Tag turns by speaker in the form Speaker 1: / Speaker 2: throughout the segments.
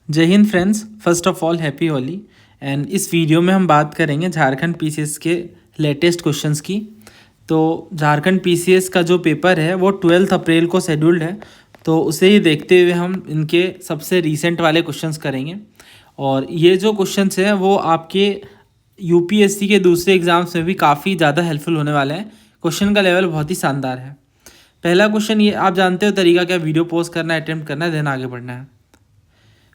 Speaker 1: जय Hind friends, first of all happy Holi. And इस video में हम बात करेंगे झारखंड पीसीएस के लेटेस्ट क्वेश्चंस की। तो झारखंड पीसीएस का जो पेपर है वो 12 अप्रैल को शेड्यूल्ड है, तो उसे ही देखते हुए हम इनके सबसे रीसेंट वाले क्वेश्चंस करेंगे। और ये जो क्वेश्चंस हैं वो आपके यूपीएससी के दूसरे एग्जाम्स में भी काफ़ी ज़्यादा हेल्पफुल होने वाले हैं। क्वेश्चन का लेवल बहुत ही शानदार है। पहला क्वेश्चन ये, आप जानते हो तरीका क्या, वीडियो पोस्ट करना है, अटेम्प्ट करना है, देन आगे बढ़ना है।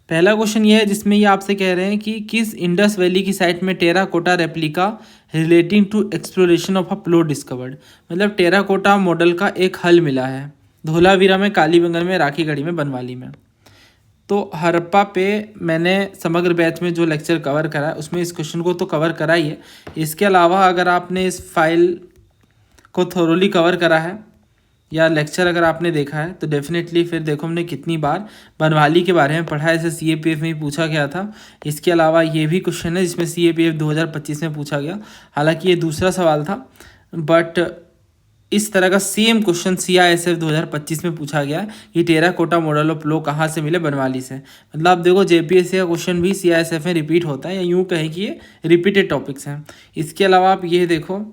Speaker 1: पहला क्वेश्चन ये है जिसमें ये आपसे कह रहे हैं कि किस इंडस वैली की साइट में terracotta replica relating to exploration of a plot discovered. मतलब टेराकोटा मॉडल का एक हल मिला है धोलावीरा में, कालीबंगन में, राखीगढ़ी में, बनवाली में। तो हड़प्पा पे मैंने समग्र बैच में जो लेक्चर कवर करा है उसमें इस क्वेश्चन को तो कवर करा ही है। इसके अलावा अगर आपने इस फाइल को थोरोली कवर करा है या लेक्चर अगर आपने देखा है तो डेफिनेटली फिर देखो हमने कितनी बार बनवाली के बारे में पढ़ा है। इसे सीएपीएफ में पूछा गया था। इसके अलावा ये भी क्वेश्चन है जिसमें सीएपीएफ 2025 में पूछा गया, हालांकि ये दूसरा सवाल था, बट इस तरह का सेम क्वेश्चन सीआईएसएफ 2025 में पूछा गया कि टेराकोटा मॉडल ऑफ लो कहाँ से मिले, बनवाली से। मतलब आप देखो जेपीएससी का क्वेश्चन भी सीआईएसएफ में रिपीट होता है, या यूँ कहें कि ये रिपीटेड टॉपिक्स हैं। इसके अलावा आप ये देखो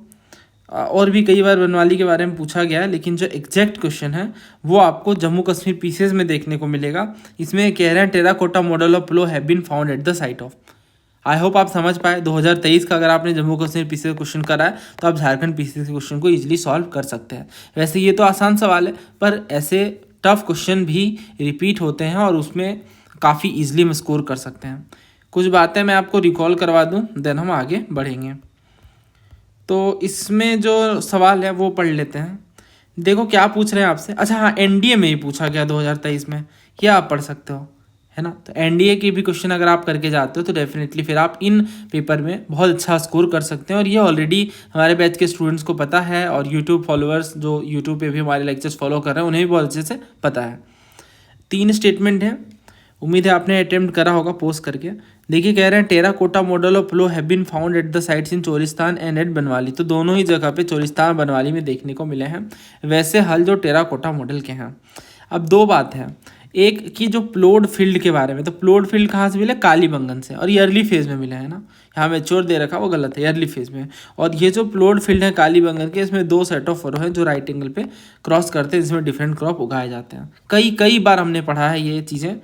Speaker 1: और भी कई बार बनवाली के बारे में पूछा गया है, लेकिन जो एग्जैक्ट क्वेश्चन है वो आपको जम्मू कश्मीर पीसेस में देखने को मिलेगा। इसमें कह रहे हैं terracotta model of plough have been found at the site of. I hope आप समझ पाए। 2023 का अगर आपने जम्मू कश्मीर पीसेस क्वेश्चन करा है तो आप झारखंड पीसेस के क्वेश्चन को ईजिली सॉल्व कर सकते हैं। वैसे ये तो आसान सवाल है, पर ऐसे टफ क्वेश्चन भी रिपीट होते हैं और उसमें काफ़ी ईजिली हम स्कोर कर सकते हैं। कुछ बातें मैं आपको रिकॉल करवा दूँ, देन हम आगे बढ़ेंगे। तो इसमें जो सवाल है वो पढ़ लेते हैं। देखो क्या पूछ रहे हैं आपसे। अच्छा हाँ, एनडीए में ही पूछा गया 2023 में, क्या आप पढ़ सकते हो, है ना। तो एनडीए के भी क्वेश्चन अगर आप करके जाते हो तो डेफिनेटली फिर आप इन पेपर में बहुत अच्छा स्कोर कर सकते हैं। और ये ऑलरेडी हमारे बैच के स्टूडेंट्स को पता है, और यूट्यूब फॉलोअर्स जो यूट्यूब पे भी हमारे लेक्चर्स फॉलो कर रहे हैं उन्हें भी बहुत अच्छे से पता है। 3 स्टेटमेंट है, उम्मीद है आपने अटेम्प्ट करा होगा पोस्ट करके। देखिए कह रहे हैं terracotta model of plough have been found at the sites in Cholistan and at Banawali. तो दोनों ही जगह पे चोरिस्तान बनवाली में देखने को मिले हैं वैसे हल जो टेराकोटा मॉडल के हैं। अब दो बात है, एक कि जो प्लॉट फील्ड के बारे में, तो प्लॉट फील्ड कहाँ से मिले, कालीबंगन से, और ये अर्ली फेज में मिला है ना। यहाँ मैच्योर दे रखा वो गलत है, अर्ली फेज में। और ये जो प्लॉट फील्ड है कालीबंगन के, इसमें 2 सेट ऑफ फरो हैं जो राइट एंगल पे क्रॉस करते हैं, जिसमें डिफरेंट क्रॉप उगाए जाते हैं। कई बार हमने पढ़ा है ये चीज़ें,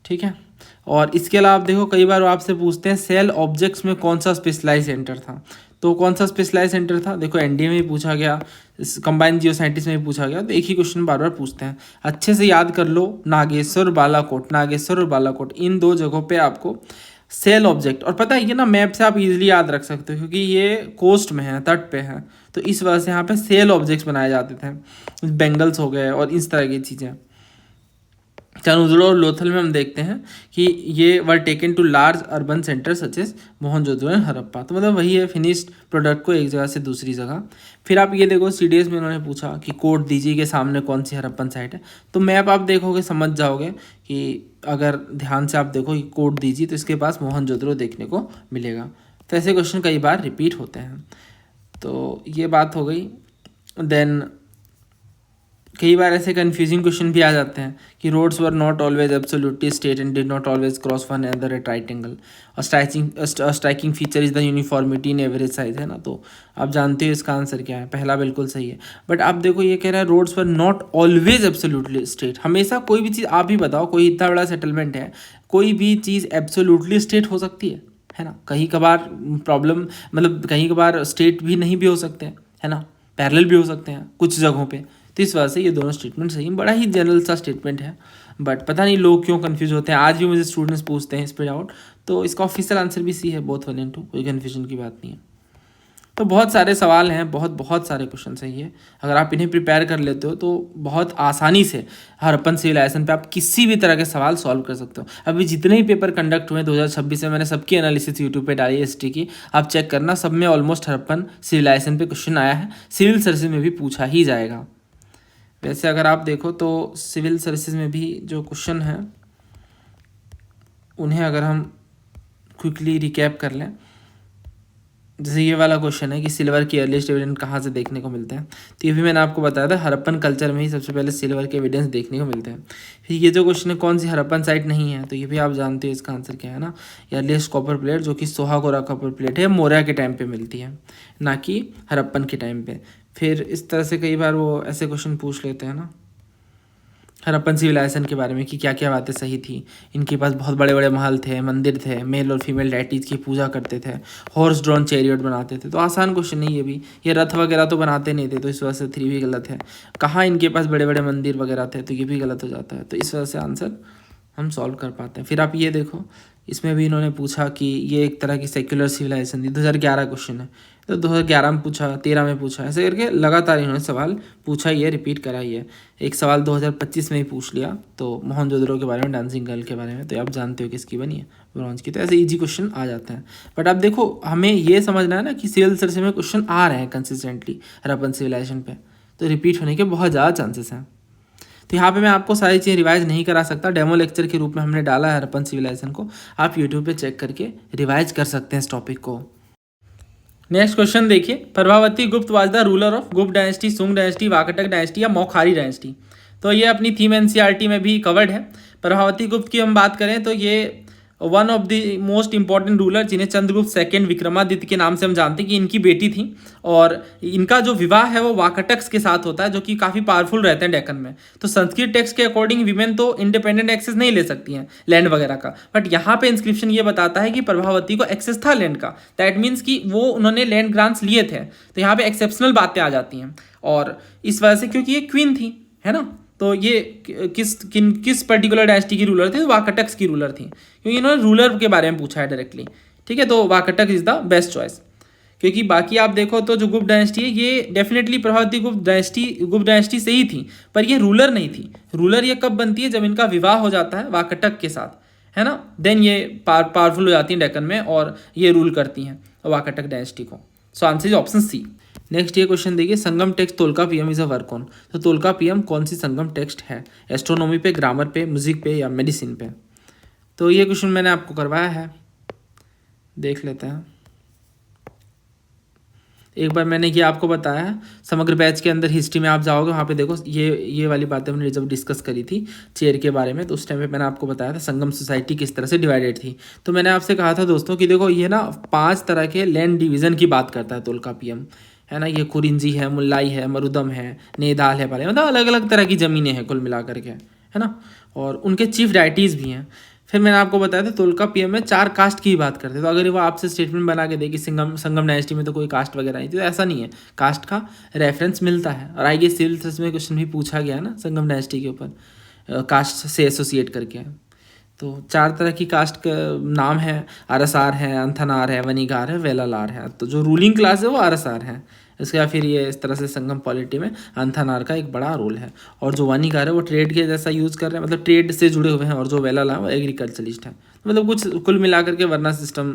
Speaker 1: ठीक है। और इसके अलावा आप देखो कई बार वो आपसे पूछते हैं सेल ऑब्जेक्ट्स में कौन सा स्पेशलाइज सेंटर था। तो कौन सा स्पेशलाइज सेंटर था, देखो एनडीए में भी पूछा गया, कंबाइंड जियो साइंटिस्ट में भी पूछा गया। तो एक ही क्वेश्चन बार बार पूछते हैं, अच्छे से याद कर लो। नागेश्वर बालाकोट, नागेश्वर और बालाकोट, इन 2 जगहों पे आपको सेल ऑब्जेक्ट, और पता है ये ना मैप से आप इजीली याद रख सकते हो क्योंकि ये कोस्ट में है, तट पे है, तो इस वजह से यहाँ पे सेल ऑब्जेक्ट्स बनाए जाते थे। बेंगल्स हो गए और इस तरह की चीज़ें। चानुजड़ो और लोथल में हम देखते हैं कि ये were taken to large urban centre such as Mohenjodaro and Harappa. तो मतलब वही है, फिनिश्ड प्रोडक्ट को एक जगह से दूसरी जगह। फिर आप ये देखो सीडीएस में उन्होंने पूछा कि कोट दीजिए के सामने कौन सी हड़प्पन साइट है। तो मैप आप देखोगे समझ जाओगे कि अगर ध्यान से आप देखो कि कोट दीजिए तो इसके पास मोहनजोदड़ो देखने को मिलेगा। तो ऐसे क्वेश्चन कई बार रिपीट होते हैं। तो ये बात हो गई। देन कई बार ऐसे कंफ्यूजिंग क्वेश्चन भी आ जाते हैं कि roads were not always absolutely straight and did not always cross one another at right angle. और striking feature is the uniformity in average size, है ना। तो आप जानते हो इसका आंसर क्या है, पहला बिल्कुल सही है। बट आप देखो ये कह रहा है roads were not always absolutely straight. हमेशा कोई भी चीज़, आप ही बताओ, कोई इतना बड़ा सेटलमेंट है, कोई भी चीज़ एब्सोल्युटली स्ट्रेट हो सकती है ना। कहीं कभार प्रॉब्लम, मतलब कहीं कभार स्ट्रेट भी नहीं भी हो सकते हैं, है ना, पैरेलल भी हो सकते हैं कुछ जगहों पे। तो इस वजह से ये दोनों स्टेटमेंट सही हैं। बड़ा ही जनरल सा स्टेटमेंट है, बट पता नहीं लोग क्यों कंफ्यूज होते हैं। आज भी मुझे स्टूडेंट्स पूछते हैं इस पर डाउट, तो इसका ऑफिशियल आंसर भी सी है, बोथ 1 and 2, कोई कन्फ्यूजन की बात नहीं है। तो बहुत सारे सवाल हैं, बहुत सारे क्वेश्चन सही है। अगर आप इन्हें प्रिपेयर कर लेते हो तो बहुत आसानी से हड़प्पन सिविलाइजेशन पे आप किसी भी तरह के सवाल सॉल्व कर सकते हो। अभी जितने ही पेपर कंडक्ट हुए 2026 में, मैंने सबकी एनालिसिस यूट्यूब पे डाली है हिस्ट्री की, आप चेक करना, सब में ऑलमोस्ट हड़प्पन सिविलाइजेशन पे क्वेश्चन आया है। सिविल सर्विसेज में भी पूछा ही जाएगा। वैसे अगर आप देखो तो सिविल सर्विसेज में भी जो क्वेश्चन हैं उन्हें अगर हम क्विकली रिकैप कर लें, जैसे ये वाला क्वेश्चन है कि सिल्वर के अर्लीस्ट एविडेंस कहाँ से देखने को मिलते हैं, तो ये भी मैंने आपको बताया था, हड़प्पन कल्चर में ही सबसे पहले सिल्वर के एविडेंस देखने को मिलते हैं। फिर ये जो क्वेश्चन है कौन सी हड़प्पन साइट नहीं है, तो ये भी आप जानते हो इसका आंसर क्या है ना, अर्लीस्ट कॉपर प्लेट जो कि सोहागोरा कॉपर प्लेट है, मौर्य के टाइम पर मिलती है, ना कि हड़प्पन के टाइम पर। फिर इस तरह से कई बार वो ऐसे क्वेश्चन पूछ लेते हैं ना हड़प्पन सिविलाइजेशन के बारे में कि क्या क्या बातें सही थी। इनके पास बहुत बड़े बड़े महल थे, मंदिर थे, मेल और फीमेल डेटीज की पूजा करते थे, हॉर्स ड्रॉन चैरियट बनाते थे। तो आसान क्वेश्चन नहीं है भी, ये रथ वगैरह तो बनाते नहीं थे, तो इस वजह से 3 भी गलत है। कहाँ इनके पास बड़े बड़े मंदिर वगैरह थे, तो ये भी गलत हो जाता है। तो इस वजह से आंसर हम सॉल्व कर पाते हैं। फिर आप ये देखो, इसमें भी इन्होंने पूछा कि ये एक तरह की सेक्युलर सिविलाइजेशन थी, 2011 क्वेश्चन है, तो 2011 में पूछा, 13 में पूछा, ऐसे करके लगातार इन्होंने सवाल पूछा ही है, रिपीट करा ही है। एक सवाल 2025 में ही पूछ लिया, तो मोहनजोदड़ो के बारे में, डांसिंग गर्ल के बारे में, तो आप जानते हो किसकी बनी है, ब्रॉन्ज की। तो ऐसे इजी क्वेश्चन आ जाते हैं। बट आप देखो, हमें ये समझना है ना कि सिविल सर्विस में क्वेश्चन आ रहे हैं कंसिस्टेंटली हड़प्पन सिविलाइजेशन पे, तो रिपीट होने के बहुत ज़्यादा चांसेस हैं। तो यहाँ पे मैं आपको सारी चीज़ें रिवाइज नहीं करा सकता, डेमो लेक्चर के रूप में हमने डाला है हड़प्पन सिविलाइजेशन को, आप यूट्यूब पे चेक करके रिवाइज कर सकते हैं इस टॉपिक को। नेक्स्ट क्वेश्चन देखिए, प्रभावती गुप्त वाज द रूलर ऑफ गुप्त डायनेस्टी, सुंग डायनेस्टी, वाकटक डायनेस्टी या मौखारी डायनेस्टी। तो ये अपनी थीम एनसीईआरटी में भी कवर्ड है। प्रभावती गुप्त की हम बात करें तो ये one of the most important ruler, जिन्हें चंद्रगुप्त सेकेंड विक्रमादित्य के नाम से हम जानते हैं, कि इनकी बेटी थी, और इनका जो विवाह है वो वाकटक्स के साथ होता है, जो कि काफ़ी पावरफुल रहते हैं डेक्कन में। तो संस्कृत टेक्स्ट के अकॉर्डिंग वीमेन तो इंडिपेंडेंट एक्सेस नहीं ले सकती हैं लैंड वगैरह का, बट यहाँ पे इंस्क्रिप्शन ये बताता है कि प्रभावती को एक्सेस था लैंड का। दैट मीन्स कि वो उन्होंने लैंड ग्रांट्स लिए थे। तो यहाँ पे एक्सेप्शनल बातें आ जाती हैं, और इस वजह से क्योंकि ये क्वीन थी, है ना, तो ये किस पर्टिकुलर डायनेस्टी की रूलर थे, वाकटक्स की रूलर थी, क्योंकि इन्होंने रूलर के बारे में पूछा है डायरेक्टली। ठीक है, तो वाकटक इज द बेस्ट चॉइस। क्योंकि बाकी आप देखो तो जो गुप्त डायनेस्टी है ये डेफिनेटली प्रभावती गुप्त डायनेस्टी से ही थी, पर ये रूलर नहीं थी। रूलर ये कब बनती है, जब इनका विवाह हो जाता है वाकटक के साथ, है ना, देन ये पावरफुल हो जाती हैं डेक्कन में, और ये रूल करती हैं वाकटक डायनेस्टी को। So answer is option C. Next ये क्वेश्चन देखिए, Sangam text Tolkappiyam is a work on. तो तोल्कापियम कौन सी संगम टेक्स्ट है, एस्ट्रोनॉमी पे, ग्रामर पे, म्यूजिक पे या मेडिसिन पे। तो ये क्वेश्चन मैंने आपको करवाया है, देख लेते हैं। एक बार मैंने ये आपको बताया है, समग्र बैच के अंदर हिस्ट्री में आप जाओगे, वहाँ पे देखो ये वाली बातें हमने जब डिस्कस करी थी चेयर के बारे में, तो उस टाइम पे मैंने आपको बताया था संगम सोसाइटी किस तरह से डिवाइडेड थी। तो मैंने आपसे कहा था दोस्तों कि देखो ये ना 5 तरह के लैंड डिवीज़न की बात करता है तोल्कापियम, है ना। ये कुरिंजी है, मुल्लाई है, मरुदम है, नेदाल है, पाले, मतलब अलग अलग तरह की ज़मीनें हैं कुल मिला करके, है ना, और उनके चीफ डाइटीज़ भी हैं। फिर मैंने आपको बताया था तोल्कापियम में 4 कास्ट की बात करते हैं। तो अगर वो आपसे स्टेटमेंट बना के दे कि संगम डायनेस्टी में तो कोई कास्ट वगैरह नहीं थी, तो ऐसा नहीं है, कास्ट का रेफरेंस मिलता है। और आगे सिविल सर्विस में क्वेश्चन भी पूछा गया ना संगम डायनेस्टी के ऊपर कास्ट से एसोसिएट करके। तो 4 तरह की कास्ट का नाम है, अरसार है, अंथनार है, वनीगार है, वेलालार है। तो जो रूलिंग क्लास है वो अरसार है। इसके बाद फिर ये इस तरह से संगम पॉलिटी में अंथनार का एक बड़ा रोल है, और जो वनीगार है वो ट्रेड के जैसा यूज़ कर रहे हैं, मतलब ट्रेड से जुड़े हुए हैं, और जो वेलाला है वो एग्रीकल्चरलिस्ट है, मतलब कुछ कुल मिलाकर के वर्ना सिस्टम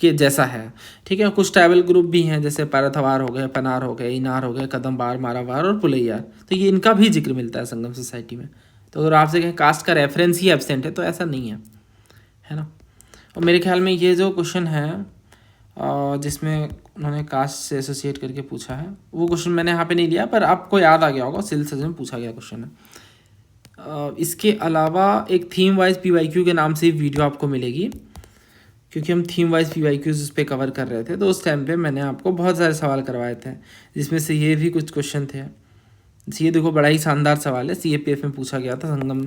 Speaker 1: के जैसा है। ठीक है, कुछ ट्राइबल ग्रुप भी हैं, जैसे पाराथवार हो गए, पनार हो गए, इनार हो गए, कदमबार, मारावार और पुलैयार, तो ये इनका भी जिक्र मिलता है संगम सोसाइटी में। तो अगर आपसे कहें कास्ट का रेफरेंस ही एब्सेंट है, तो ऐसा नहीं है ना। और मेरे ख्याल में ये जो क्वेश्चन है जिसमें उन्होंने कास्ट से एसोसिएट करके पूछा है, वो क्वेश्चन मैंने यहाँ पे नहीं लिया, पर आपको याद आ गया होगा, सिविल सर्विस में पूछा गया क्वेश्चन है। इसके अलावा एक थीम वाइज PYQ के नाम से वीडियो आपको मिलेगी, क्योंकि हम थीम वाइज PYQs उस पर कवर कर रहे थे, तो उस टाइम पे मैंने आपको बहुत सारे सवाल करवाए थे, जिसमें से ये भी कुछ क्वेश्चन थे। ये देखो, बड़ा ही शानदार सवाल है, CAPF में पूछा गया था, संगम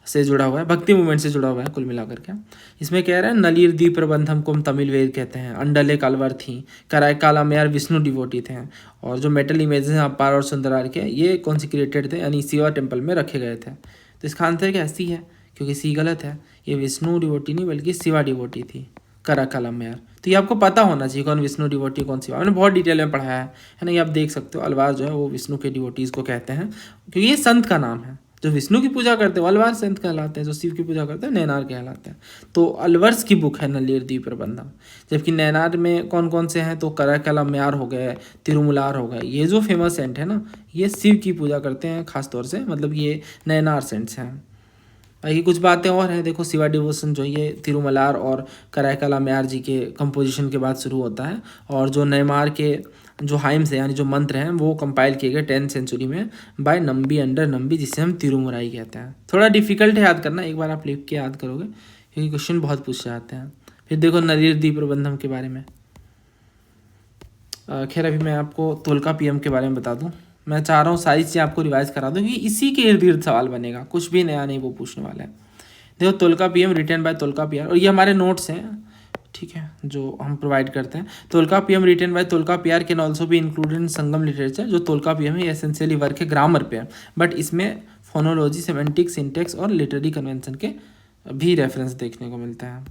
Speaker 1: से जुड़ा हुआ है, भक्ति मूवमेंट से जुड़ा हुआ है कुल मिलाकर के। इसमें कह रहे हैं नलीर द्वीप प्रबंधम को हम तमिल वेद कहते हैं, अंडले कालवर थी, करायकाला में यार विष्णु डिवोटी थे, और जो मेटल इमेजेस हैं अपार और सुंदरार के, ये कॉन्सिक्रेटेड थे, यानी शिवा टेम्पल में रखे गए थे। तो इसका आंसर क्या सी है, क्योंकि सी गलत है, ये विष्णु डिवोटी नहीं बल्कि शिवा डिवोटी थी कराकाला में यार। तो ये आपको पता होना चाहिए कौन विष्णु डिवोटी कौन शिवा, मैंने बहुत डिटेल में पढ़ाया है ना। ये आप देख सकते हो, अलवार जो है वो विष्णु के डिवोटीज़ को कहते हैं, क्योंकि ये संत का नाम है। जो विष्णु की पूजा करते हैं अलवार संत कहलाते हैं, जो शिव की पूजा करते हैं नैनार कहलाते हैं। तो अलवर्स की बुक है नलीर द्वीप प्रबंधम। जबकि नैनार में कौन कौन से हैं, तो कराकाला म्यार हो गए, तिरुमुलार हो गए, ये जो फेमस सेंट है ना, ये शिव की पूजा करते हैं खास तौर से, मतलब ये नैनार सेंट्स हैं। बाकी कुछ बातें और हैं, देखो शिवा डिवोशन जो ये तिरुमलार और कराईकला म्यार जी के कंपोजिशन के बाद शुरू होता है, और जो नेमार के जो हाइम्स है यानी जो मंत्र हैं वो कंपाइल किए गए 10th सेंचुरी में बाय नंबी अंडर नंबी, जिसे हम तिरुमुराई कहते हैं। थोड़ा डिफिकल्ट है याद करना, एक बार आप लिख के याद करोगे क्योंकि क्वेश्चन बहुत पूछे जाते हैं। फिर देखो नरीर द्वीप प्रबंधम के बारे में, खैर अभी मैं आपको तोलकापियम के बारे में बता दूं। मैं चाह रहा हूँ सारी चीज़ें आपको रिवाइज करा दूँ क्योंकि इसी के इर्द गिर्द सवाल बनेगा, कुछ भी नया नहीं वो पूछने वाला है। देखो तोलकापियम रिटन बाय तोलकापियर, और ये हमारे नोट्स हैं, ठीक है, जो हम प्रोवाइड करते हैं। Tolkappiyam written by Tolkappiyar can also भी इंक्लूडेड इन संगम लिटरेचर। जो तोलकापियम है एसेंशियली वर्क है ग्रामर पे है, बट इसमें फोनोलॉजी, सेमेंटिक्स, सिंटेक्स और लिटरेरी कन्वेंशन के भी रेफरेंस देखने को मिलते हैं।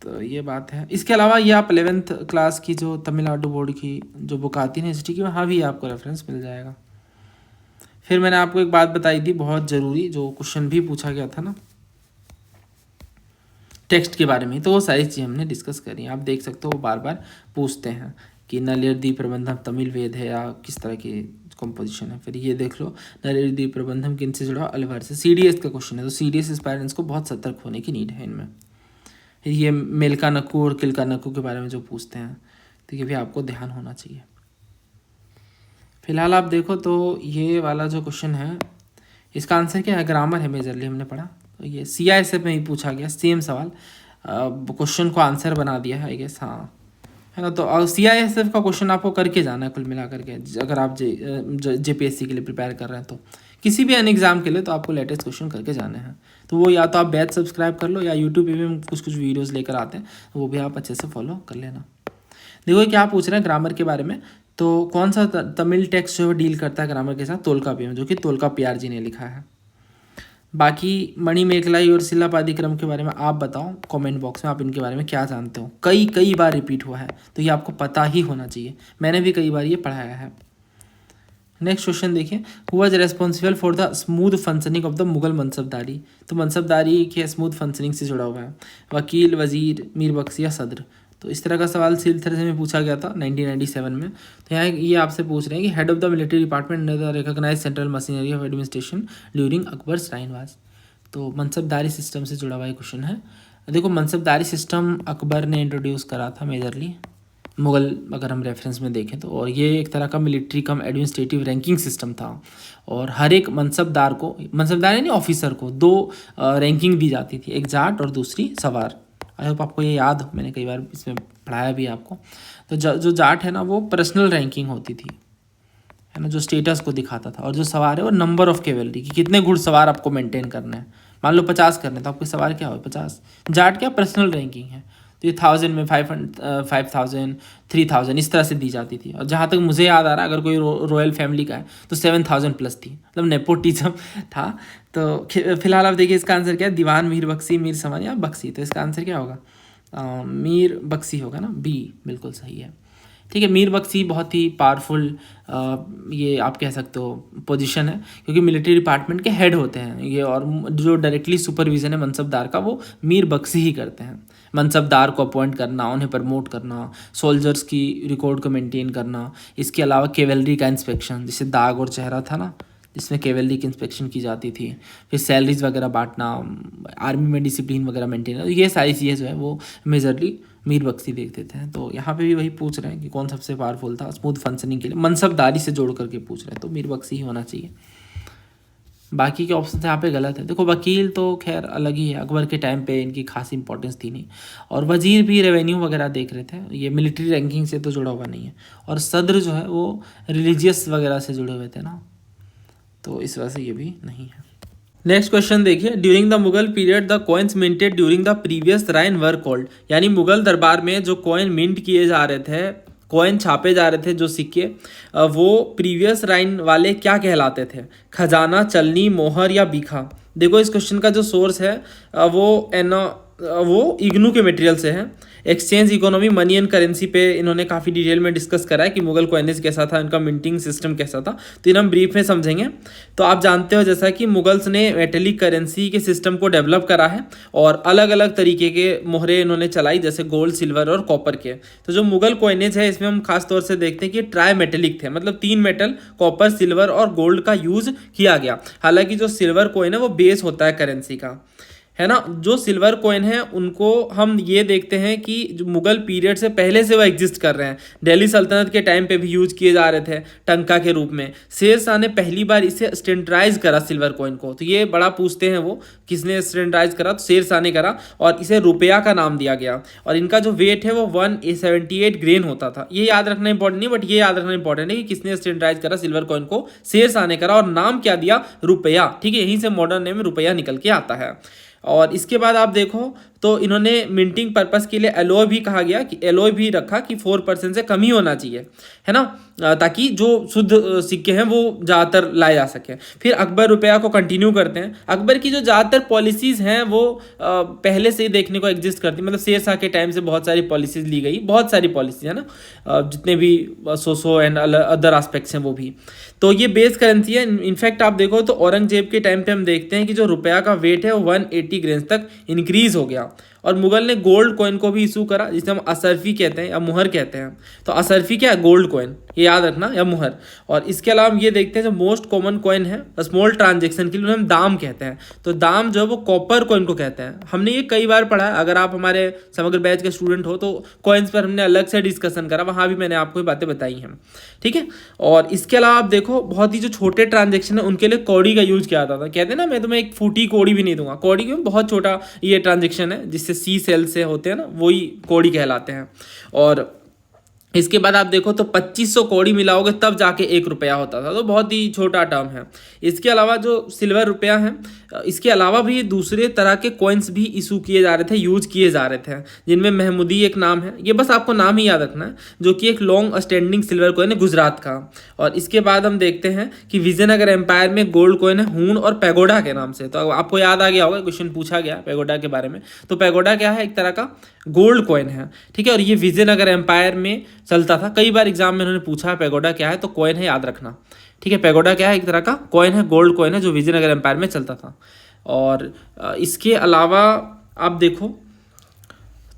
Speaker 1: तो ये बात है। इसके अलावा ये आप 11th क्लास की जो तमिलनाडु बोर्ड की जो बुक आती है हिस्ट्री की, वहाँ भी आपको रेफरेंस मिल जाएगा। फिर मैंने आपको एक बात बताई थी बहुत ज़रूरी, जो क्वेश्चन भी पूछा गया था ना टेक्स्ट के बारे में, तो वो सारी चीज़ें हमने डिस्कस करी। आप देख सकते हो वो बार बार पूछते हैं कि नलियर द्वीप प्रबंधम तमिल वेद है या किस तरह की कंपोजिशन है। फिर ये देख लो नलियर द्वीप प्रबंधम किन से जुड़ा, अलवर से। CDS का क्वेश्चन है, तो CDS एस्पायरेंट्स को बहुत सतर्क होने की नीड है इनमें। ये मेलका नक्कू और किलका नक्कू के बारे में जो पूछते हैं, तो ये भी आपको ध्यान होना चाहिए। फिलहाल आप देखो तो ये वाला जो क्वेश्चन है इसका आंसर क्या है, ग्रामर है मेजरली हमने पढ़ा, तो ये CISF में ही पूछा गया सेम सवाल, क्वेश्चन को आंसर बना दिया है आई गेस, हाँ है ना। तो CISF का क्वेश्चन आपको करके जाना है कुल मिला करके, अगर आप JPSC के लिए प्रिपेयर कर रहे हैं तो किसी भी अन एग्ज़ाम के लिए तो आपको लेटेस्ट क्वेश्चन करके जाने हैं। तो वो या तो आप बैच सब्सक्राइब कर लो या यूट्यूब पे भी हम कुछ वीडियोस लेकर आते हैं, तो वो भी आप अच्छे से फॉलो कर लेना। देखो क्या पूछ रहे हैं ग्रामर के बारे में, तो कौन सा तमिल टेक्स्ट जो है डील करता है ग्रामर के साथ, तोलकापियम, जो कि तोलकापियर जी ने लिखा है। बाकी मणिमेखलाई और शिलापादिक्रम के बारे में आप बताओ कमेंट बॉक्स में, आप इनके बारे में क्या जानते हो। कई बार रिपीट हुआ है तो ये आपको पता ही होना चाहिए, मैंने भी कई बार ये पढ़ाया है। नेक्स्ट क्वेश्चन देखिए, who was responsible for the smooth functioning of the Mughal mansabdari. तो मनसबदारी के स्मूथ फंक्शनिंग से जुड़ा हुआ है वकील, वजीर, मीर बख्श या सदर। तो इस तरह का सवाल सिलसिले में पूछा गया था 1997 में। तो यहाँ ये आपसे पूछ रहे हैं कि head of the military department the recognise central machinery of administration during Akbar's reign was. तो मनसबदारी सिस्टम से जुड़ा हुआ ये क्वेश्चन है। देखो मनसबदारी सिस्टम अकबर ने इंट्रोड्यूस करा था मेजरली मुगल, अगर हम रेफरेंस में देखें तो, और ये एक तरह का मिलिट्री कम एडमिनिस्ट्रेटिव रैंकिंग सिस्टम था। और हर एक मनसबदार को, मनसबदार यानी ऑफिसर को, 2 रैंकिंग दी जाती थी, एक जाट और दूसरी सवार। आई होप आपको ये याद हो, मैंने कई बार इसमें पढ़ाया भी आपको। तो जो जाट है ना वो पर्सनल रैंकिंग होती थी, है ना, जो स्टेटस को दिखाता था, और जो सवार है वो नंबर ऑफ कैवेलरी कि कितने घुड़सवार आपको मेंटेन करना है। मान लो 50 करने, तो आपके सवार क्या हो 50। जाट क्या पर्सनल रैंकिंग है, तो ये 1000 में 5000 3000 इस तरह से दी जाती थी। और जहाँ तक मुझे याद आ रहा है अगर कोई रॉयल फैमिली का है तो 7000 प्लस थी, मतलब नेपोटिज्म था। तो फिलहाल आप देखिए इसका आंसर क्या है, दीवान मीर बख्शी, मीर समन या बख्शी। तो इसका आंसर क्या होगा, मीर बख्शी होगा ना, B बिल्कुल सही है। ठीक है, मीर बख्शी बहुत ही पावरफुल ये आप कह सकते हो पोजीशन है, क्योंकि मिलिट्री डिपार्टमेंट के हेड होते हैं ये, और जो डायरेक्टली सुपरविजन है मनसबदार का वो मीर बख्शी ही करते हैं। मनसबदार को अपॉइंट करना, उन्हें प्रमोट करना, सोल्जर्स की रिकॉर्ड को मेंटेन करना, इसके अलावा केवलरी का इंस्पेक्शन, जैसे दाग और चेहरा था ना जिसमें केवलरी की इंस्पेक्शन की जाती थी, फिर सैलरीज वगैरह बांटना, आर्मी में डिसिप्लिन वगैरह मेंटेन, ये सारी चीज़ें जो है वो मेजरली मीर बख्शी देख देते हैं। तो यहाँ पे भी वही पूछ रहे हैं कि कौन सबसे पावरफुल था स्मूथ फंक्शनिंग के लिए, मनसबदारी से जोड़ करके पूछ रहे हैं, तो मीर बख्शी ही होना चाहिए। बाकी के ऑप्शन यहाँ पे गलत है। देखो वकील तो खैर अलग ही है, अकबर के टाइम पे इनकी खास इंपॉर्टेंस थी नहीं, और वजीर भी रेवेन्यू वगैरह देख रहे थे, ये मिलिट्री रैंकिंग से तो जुड़ा हुआ नहीं है। और सदर जो है वो रिलीजियस वगैरह से जुड़े हुए थे ना, तो इस वजह से ये भी नहीं है। नेक्स्ट क्वेश्चन देखिए, during the Mughal period the coins minted during the previous reign were called. यानी मुगल दरबार में जो कॉइन मिंट किए जा रहे थे, कॉइन छापे जा रहे थे, जो सिक्के, वो प्रीवियस राइन वाले क्या कहलाते थे, खजाना, चलनी, मोहर या बीखा। देखो इस क्वेश्चन का जो सोर्स है वो वो इग्नू के मटेरियल से है। Exchange economy, money and currency पे इन्होंने काफ़ी डिटेल में डिस्कस करा है कि मुगल कॉइनेज कैसा था, इनका मिंटिंग सिस्टम कैसा था। तो इन हम ब्रीफ में समझेंगे। तो आप जानते हो जैसा कि मुगल्स ने मेटेलिक करेंसी के सिस्टम को डेवलप करा है और अलग अलग तरीके के मोहरे इन्होंने चलाई, जैसे गोल्ड, सिल्वर और कॉपर के। तो जो मुगल कॉइनेज है इसमें हम खास तौर से देखते हैं कि ट्राई मेटेलिक थे, मतलब 3 मेटल कॉपर, सिल्वर और गोल्ड का यूज किया गया। हालांकि जो सिल्वर कॉइन है वो बेस होता है करेंसी का, है ना। जो सिल्वर कॉइन है उनको हम ये देखते हैं कि जो मुगल पीरियड से पहले से वो एग्जिस्ट कर रहे हैं। दिल्ली सल्तनत के टाइम पे भी यूज किए जा रहे थे टंका के रूप में। शेर शाह ने पहली बार इसे स्टैंडर्डाइज करा सिल्वर कॉइन को, तो ये बड़ा पूछते हैं वो किसने स्टैंडर्डाइज करा, तो शेर शाह ने करा और इसे रुपया का नाम दिया गया। और इनका जो वेट है वो 178 ग्रेन होता था। ये याद रखना इंपॉर्टेंट नहीं, बट ये याद रखना इंपॉर्टेंट है कि किसने स्टैंडर्डाइज करा सिल्वर कॉइन को, शेर शाह ने करा और नाम क्या दिया, रुपया। ठीक है, यहीं से मॉडर्न नेम में रुपया निकल के आता है। और इसके बाद आप देखो तो इन्होंने मिंटिंग पर्पस के लिए एलॉय भी कहा गया कि एलॉय भी रखा कि 4% से कम ही होना चाहिए, है ना, ताकि जो शुद्ध सिक्के हैं वो ज़्यादातर लाए जा सके। फिर अकबर रुपया को कंटिन्यू करते हैं। अकबर की जो ज़्यादातर पॉलिसीज़ हैं वो पहले से ही देखने को एग्जिस्ट करती, मतलब शेर शाह के टाइम से बहुत सारी पॉलिसीज़ ली गई, बहुत सारी पॉलिसीज है ना, जितने भी सोशो एंड अदर एस्पेक्ट्स हैं वो भी। तो ये बेस करेंसी है। इनफैक्ट आप देखो तो औरंगजेब के टाइम पे हम देखते हैं कि जो रुपया का वेट है वो 180 ग्रेन्स तक इंक्रीज हो गया। और मुगल ने गोल्ड कॉइन को भी इशू करा, जिसे हम असरफी कहते हैं या मुहर कहते हैं। तो असरफी क्या है, गोल्ड कॉइन, ये याद रखना, या मुहर। और इसके अलावा हम ये देखते हैं जो मोस्ट कॉमन कॉइन है स्मॉल ट्रांजेक्शन के लिए हम दाम कहते हैं। तो दाम जो है वो कॉपर कॉइन को कहते हैं। हमने ये कई बार पढ़ा है, अगर आप हमारे समग्र बैच के स्टूडेंट हो तो कॉइन्स पर हमने अलग से डिस्कशन करा, वहाँ भी मैंने आपको ये बातें बताई हैं। ठीक है, और इसके अलावा आप देखो बहुत ही जो छोटे ट्रांजेक्शन है उनके लिए कौड़ी का यूज किया जाता था। कहते हैं ना, मैं तुम्हें एक फूटी कौड़ी भी नहीं दूंगा। कौड़ी क्यों, बहुत छोटा ये ट्रांजेक्शन है जिससे सी सेल से होते हैं ना, वही कौड़ी कहलाते हैं। और इसके बाद आप देखो तो 2500 कौड़ी मिलाओगे तब जाके 1 रुपया होता था, तो बहुत ही छोटा टर्म है। इसके अलावा जो सिल्वर रुपया है, इसके अलावा भी दूसरे तरह के कॉइन्स भी इशू किए जा रहे थे, यूज किए जा रहे थे, जिनमें महमूदी एक नाम है, ये बस आपको नाम ही याद रखना है, जो कि एक लॉन्ग स्टैंडिंग सिल्वर कॉइन है गुजरात का। और इसके बाद हम देखते हैं कि विजयनगर एम्पायर में गोल्ड कॉइन है हून और पैगोडा के नाम से। तो आपको याद आ गया होगा, क्वेश्चन पूछा गया पैगोडा के बारे में। तो पैगोडा क्या है, एक तरह का गोल्ड कॉइन है। ठीक है, और ये विजयनगर एम्पायर में चलता था। कई बार एग्जाम में उन्होंने पूछा है पैगोडा क्या है, तो कॉइन है, याद रखना। ठीक है, पैगोडा क्या है, एक तरह का कॉइन है, गोल्ड कॉइन है, जो विजयनगर एम्पायर में चलता था। और इसके अलावा आप देखो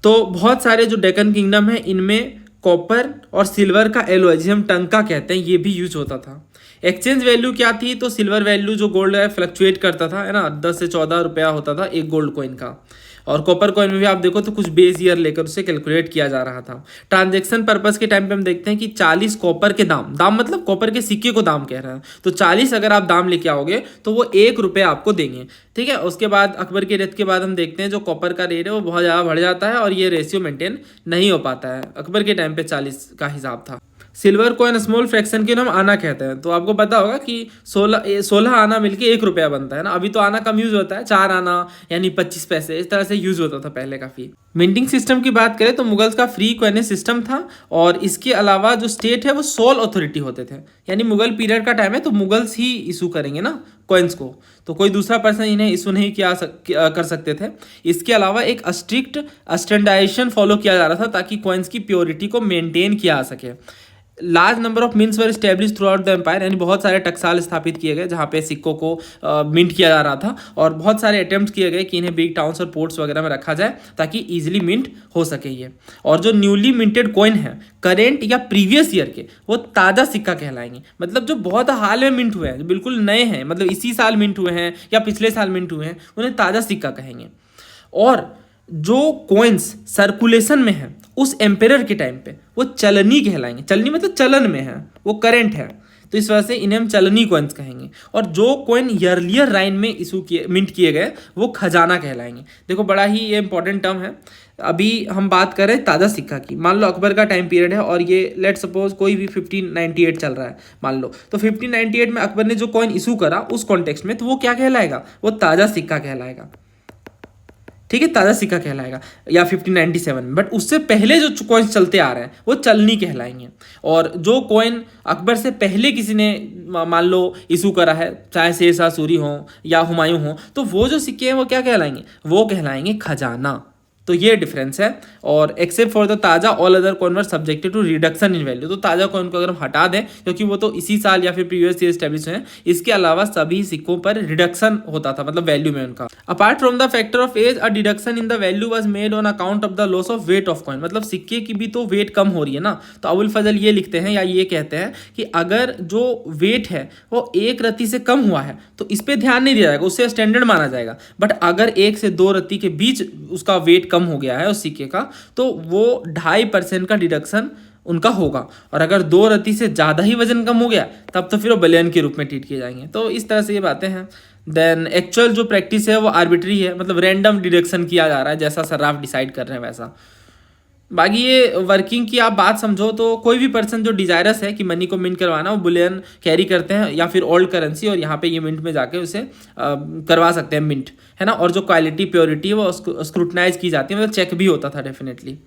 Speaker 1: तो बहुत सारे जो डेक्कन किंगडम है इनमें कॉपर और सिल्वर का एलॉय, जिसे हम टंका कहते हैं, ये भी यूज होता था। एक्सचेंज वैल्यू क्या थी, तो सिल्वर वैल्यू जो गोल्ड है फ्लक्चुएट करता था, है ना, 10 से 14 रुपया होता था एक गोल्ड कॉइन का। और कॉपर कॉइन में भी आप देखो तो कुछ बेस ईयर लेकर उसे कैलकुलेट किया जा रहा था। ट्रांजैक्शन पर्पस के टाइम पे हम देखते हैं कि 40 कॉपर के दाम मतलब कॉपर के सिक्के को दाम कह रहे हैं, तो 40 अगर आप दाम लेके आओगे तो वो 1 रुपया आपको देंगे। ठीक है, उसके बाद अकबर के डेथ के बाद हम देखते हैं जो कॉपर का रेट है वो बहुत ज़्यादा बढ़ जाता है और ये रेशियो मेंटेन नहीं हो पाता है। अकबर के टाइम पे 40 का हिसाब था। सिल्वर कॉइन स्मॉल फ्रैक्शन के हम आना कहते हैं। तो आपको पता होगा कि 16 आना मिलके 1 रुपया बनता है ना। अभी तो आना कम यूज होता है, 4 आना यानी 25 पैसे, इस तरह से यूज होता था पहले काफ़ी। मिंटिंग सिस्टम की बात करें तो मुगल्स का फ्री कॉइनेज सिस्टम था और इसके अलावा जो स्टेट है वो सोल अथॉरिटी होते थे, यानी मुगल पीरियड का टाइम है तो मुगल्स ही इशू करेंगे ना कॉइन्स को, तो कोई दूसरा पर्सन इन्हें इशू नहीं कर सकते थे। इसके अलावा एक स्ट्रिक्ट स्टैंडर्डाइजेशन फॉलो किया जा रहा था ताकि कॉइन्स की प्योरिटी को मेंटेन किया जा सके। Large number of mints were establish throughout the empire, यानी बहुत सारे टकसाल स्थापित किए गए जहाँ पे सिक्कों को मिंट किया जा रहा था और बहुत सारे अटेम्प्ट किए गए कि इन्हें बिग टाउन्स और पोर्ट्स वगैरह में रखा जाए ताकि इजीली मिंट हो सके ये। और जो न्यूली मिंटेड कॉइन है करेंट या प्रीवियस ईयर के, वो ताज़ा सिक्का कहलाएंगे, मतलब जो बहुत हाल में मिंट हुए हैं, जो बिल्कुल नए हैं, मतलब इसी साल मिंट हुए हैं या पिछले साल मिंट हुए हैं, उन्हें ताज़ा सिक्का कहेंगे। और जो कॉइन्स सर्कुलेशन में है उस एम्पेरर के टाइम पे वो चलनी कहलाएंगे। चलनी मतलब चलन में है, वो करंट है, तो इस वजह से इन्हें हम चलनी कॉइन्स कहेंगे। और जो कॉइन ईयरलियर राइन में इशू किए मिंट किए गए वो खजाना कहलाएंगे। देखो बड़ा ही ये इंपॉर्टेंट टर्म है। अभी हम बात कर रहे हैं ताज़ा सिक्का की। मान लो अकबर का टाइम पीरियड है और ये लेट सपोज कोई भी 1598 चल रहा है मान लो, तो 1598 में अकबर ने जो कॉइन इशू करा उस कॉन्टेक्स्ट में, तो वो क्या कहलाएगा, वो ताज़ा सिक्का कहलाएगा। ठीक है, ताज़ा सिक्का कहलाएगा, या 1597 में। बट उससे पहले जो कॉइन्स चलते आ रहे हैं वो चलनी कहलाएंगे। और जो कॉइन अकबर से पहले किसी ने मान लो इशू करा है, चाहे शेर शाह सूरी हो या हुमायूं हो, तो वो जो सिक्के हैं वो क्या कहलाएंगे, वो कहलाएंगे खजाना। तो ये डिफरेंस है। और एक्सेप्ट फॉर द ताज़ा all other coin were subjected to reduction in value, तो ताज़ा कॉइन को अगर हम हटा दें क्योंकि वो तो इसी साल या फिर प्रीवियस ईयर स्टैब्लिश हैं, इसके अलावा सभी सिक्कों पर रिडक्शन होता था, मतलब वैल्यू में उनका। Apart from the factor of age, a deduction in the value was made on account of the loss of weight of coin, मतलब सिक्के की भी तो वेट कम हो रही है ना। तो अबुल फजल ये लिखते हैं या ये कहते हैं कि अगर जो वेट है वो 1 रत्ती से कम हुआ है तो इस पर ध्यान नहीं दिया जाएगा, उससे स्टैंडर्ड माना जाएगा। बट अगर 1 से 2 रत्ती के बीच उसका वेट कम हो गया है उस सिक्के का, तो वो 2.5% का डिडक्शन उनका होगा। और अगर 2 रत्ती से ज़्यादा ही वजन कम हो गया तब तो फिर वो बलियन के रूप में ट्रीट किए जाएंगे। तो इस तरह से ये बातें हैं। देन एक्चुअल जो प्रैक्टिस है वो आर्बिट्री है, मतलब रैंडम डिडक्शन किया जा रहा है, जैसा सर्राफ डिसाइड कर रहे हैं वैसा। बाकी ये वर्किंग की आप बात समझो तो कोई भी पर्सन जो डिजायरस है कि मनी को मिंट करवाना, वो बुलियन कैरी करते हैं या फिर ओल्ड करेंसी, और यहाँ पे ये मिंट में जाके उसे करवा सकते हैं मिंट, है ना। और जो क्वालिटी प्योरिटी है वो स्क्रूटनाइज की जाती है, मतलब चेक भी होता था डेफिनेटली।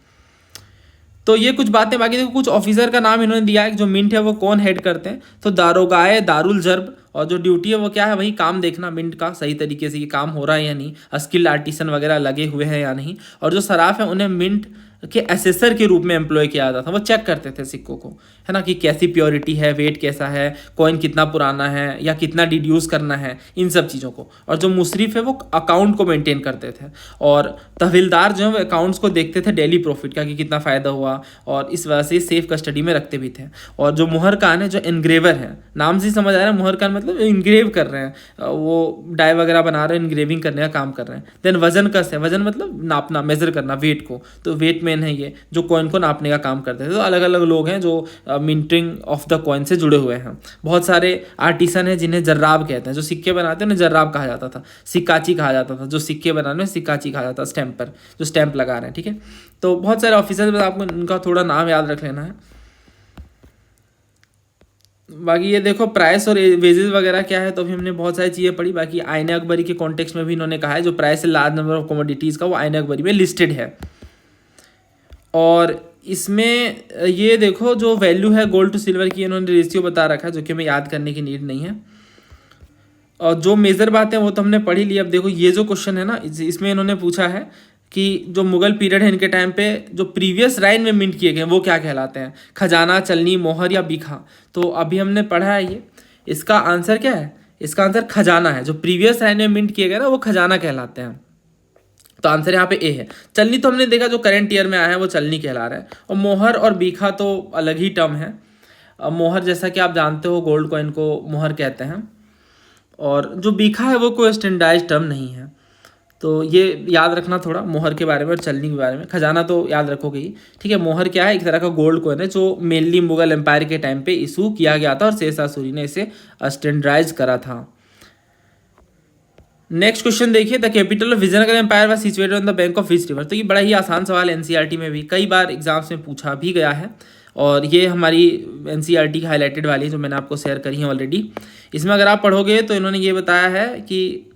Speaker 1: तो ये कुछ बातें। बाकी देखो कुछ ऑफिसर का नाम इन्होंने दिया है, जो मिंट है वो कौन हेड करते हैं, तो दारोगाए दारुल जर्ब, और जो ड्यूटी है वो क्या है, वही काम देखना मिंट का सही तरीके से ये काम हो रहा है या नहीं, स्किल्ड आर्टिसन वगैरह लगे हुए हैं या नहीं। और जो सराफ है उन्हें मिंट के असेसर के रूप में एम्प्लॉय किया जाता था, वो चेक करते थे सिक्कों को, है ना, कि कैसी प्योरिटी है, वेट कैसा है, कॉइन कितना पुराना है या कितना डिड्यूस करना है, इन सब चीज़ों को। और जो मुसरिफ है वो अकाउंट को मेंटेन करते थे, और तहवीलदार जो है वो अकाउंट्स को देखते थे डेली प्रॉफिट का कि कितना फ़ायदा हुआ, और इस वजह से सेफ कस्टडी में रखते भी थे। और जो मुहरकान है, जो इनग्रेवर है, नाम से समझ आ रहा है मुहरकान मतलब इनग्रेव कर रहे हैं, वो डाई वगैरह बना रहे हैं, इनग्रेविंग करने का काम कर रहे हैं। देन वजन कस है, वजन मतलब नापना, मेजर करना वेट को, तो वेट मैन है ये जो कॉइन को नापने का काम करते थे। तो अलग अलग लोग हैं जो मिंटिंग ऑफ द कॉइन से जुड़े हुए हैं। बहुत सारे आर्टिसन हैं जिन्हें जर्राब कहते हैं, जो सिक्के बनाते हैं उन्हें जर्राब कहा जाता था, सिक्काची कहा जाता था, जो सिक्के बनाने में सिक्काची कहा जाता था, स्टैंप पर जो स्टैंप लगा रहे हैं, ठीक है। तो बहुत सारे ऑफिसर, आपको उनका थोड़ा नाम याद रख लेना है। बाकी ये देखो प्राइस और वेजेस वगैरह क्या है, तो अभी हमने बहुत सारी चीज़ें पढ़ी। बाकी आईने अकबरी के कॉन्टेक्स्ट में भी इन्होंने कहा है जो प्राइस है लार्ज नंबर ऑफ कमोडिटीज़ का, वो आईने अकबरी में लिस्टेड है। और इसमें ये देखो जो वैल्यू है गोल्ड टू सिल्वर की, इन्होंने रेशियो बता रखा है, जो कि हमें याद करने की नीड नहीं है। और जो मेजर बातें वो तो हमने पढ़ी ली। अब देखो ये जो क्वेश्चन है ना, इसमें इन्होंने पूछा है कि जो मुगल पीरियड है इनके टाइम पे जो प्रीवियस राइन में मिंट किए गए वो क्या कहलाते हैं, खजाना, चलनी, मोहर या बीखा। तो अभी हमने पढ़ा है ये, इसका आंसर क्या है, इसका आंसर खजाना है। जो प्रीवियस राइन में मिंट किए गए ना वो खजाना कहलाते हैं। तो आंसर यहाँ पे ए है। चलनी तो हमने देखा जो करंट ईयर में आया है वो चलनी कहला रहा है। और मोहर और बीखा तो अलग ही टर्म है। मोहर जैसा कि आप जानते हो गोल्ड कॉइन को मोहर कहते हैं, और जो बीखा है वो कोई स्टैंडर्डाइज टर्म नहीं है। तो ये याद रखना थोड़ा मोहर के बारे में और चलनी के बारे में। खजाना तो याद रखोगे ही, ठीक है। मोहर क्या है, एक तरह का गोल्ड कॉइन है जो मेनली मुगल एम्पायर के टाइम पे इशू किया गया था और शेरशाह सूरी ने इसे स्टैंडर्डाइज करा था। नेक्स्ट क्वेश्चन देखिए, the capital of Vijayanagar empire was situated on the bank of which river. तो ये बड़ा ही आसान सवाल एनसीईआरटी में भी कई बार एग्जाम्स में पूछा भी गया है, और ये हमारी एनसीईआरटी की हाईलाइटेड वाली जो मैंने आपको शेयर करी है ऑलरेडी। इसमें अगर आप पढ़ोगे तो इन्होंने ये बताया है कि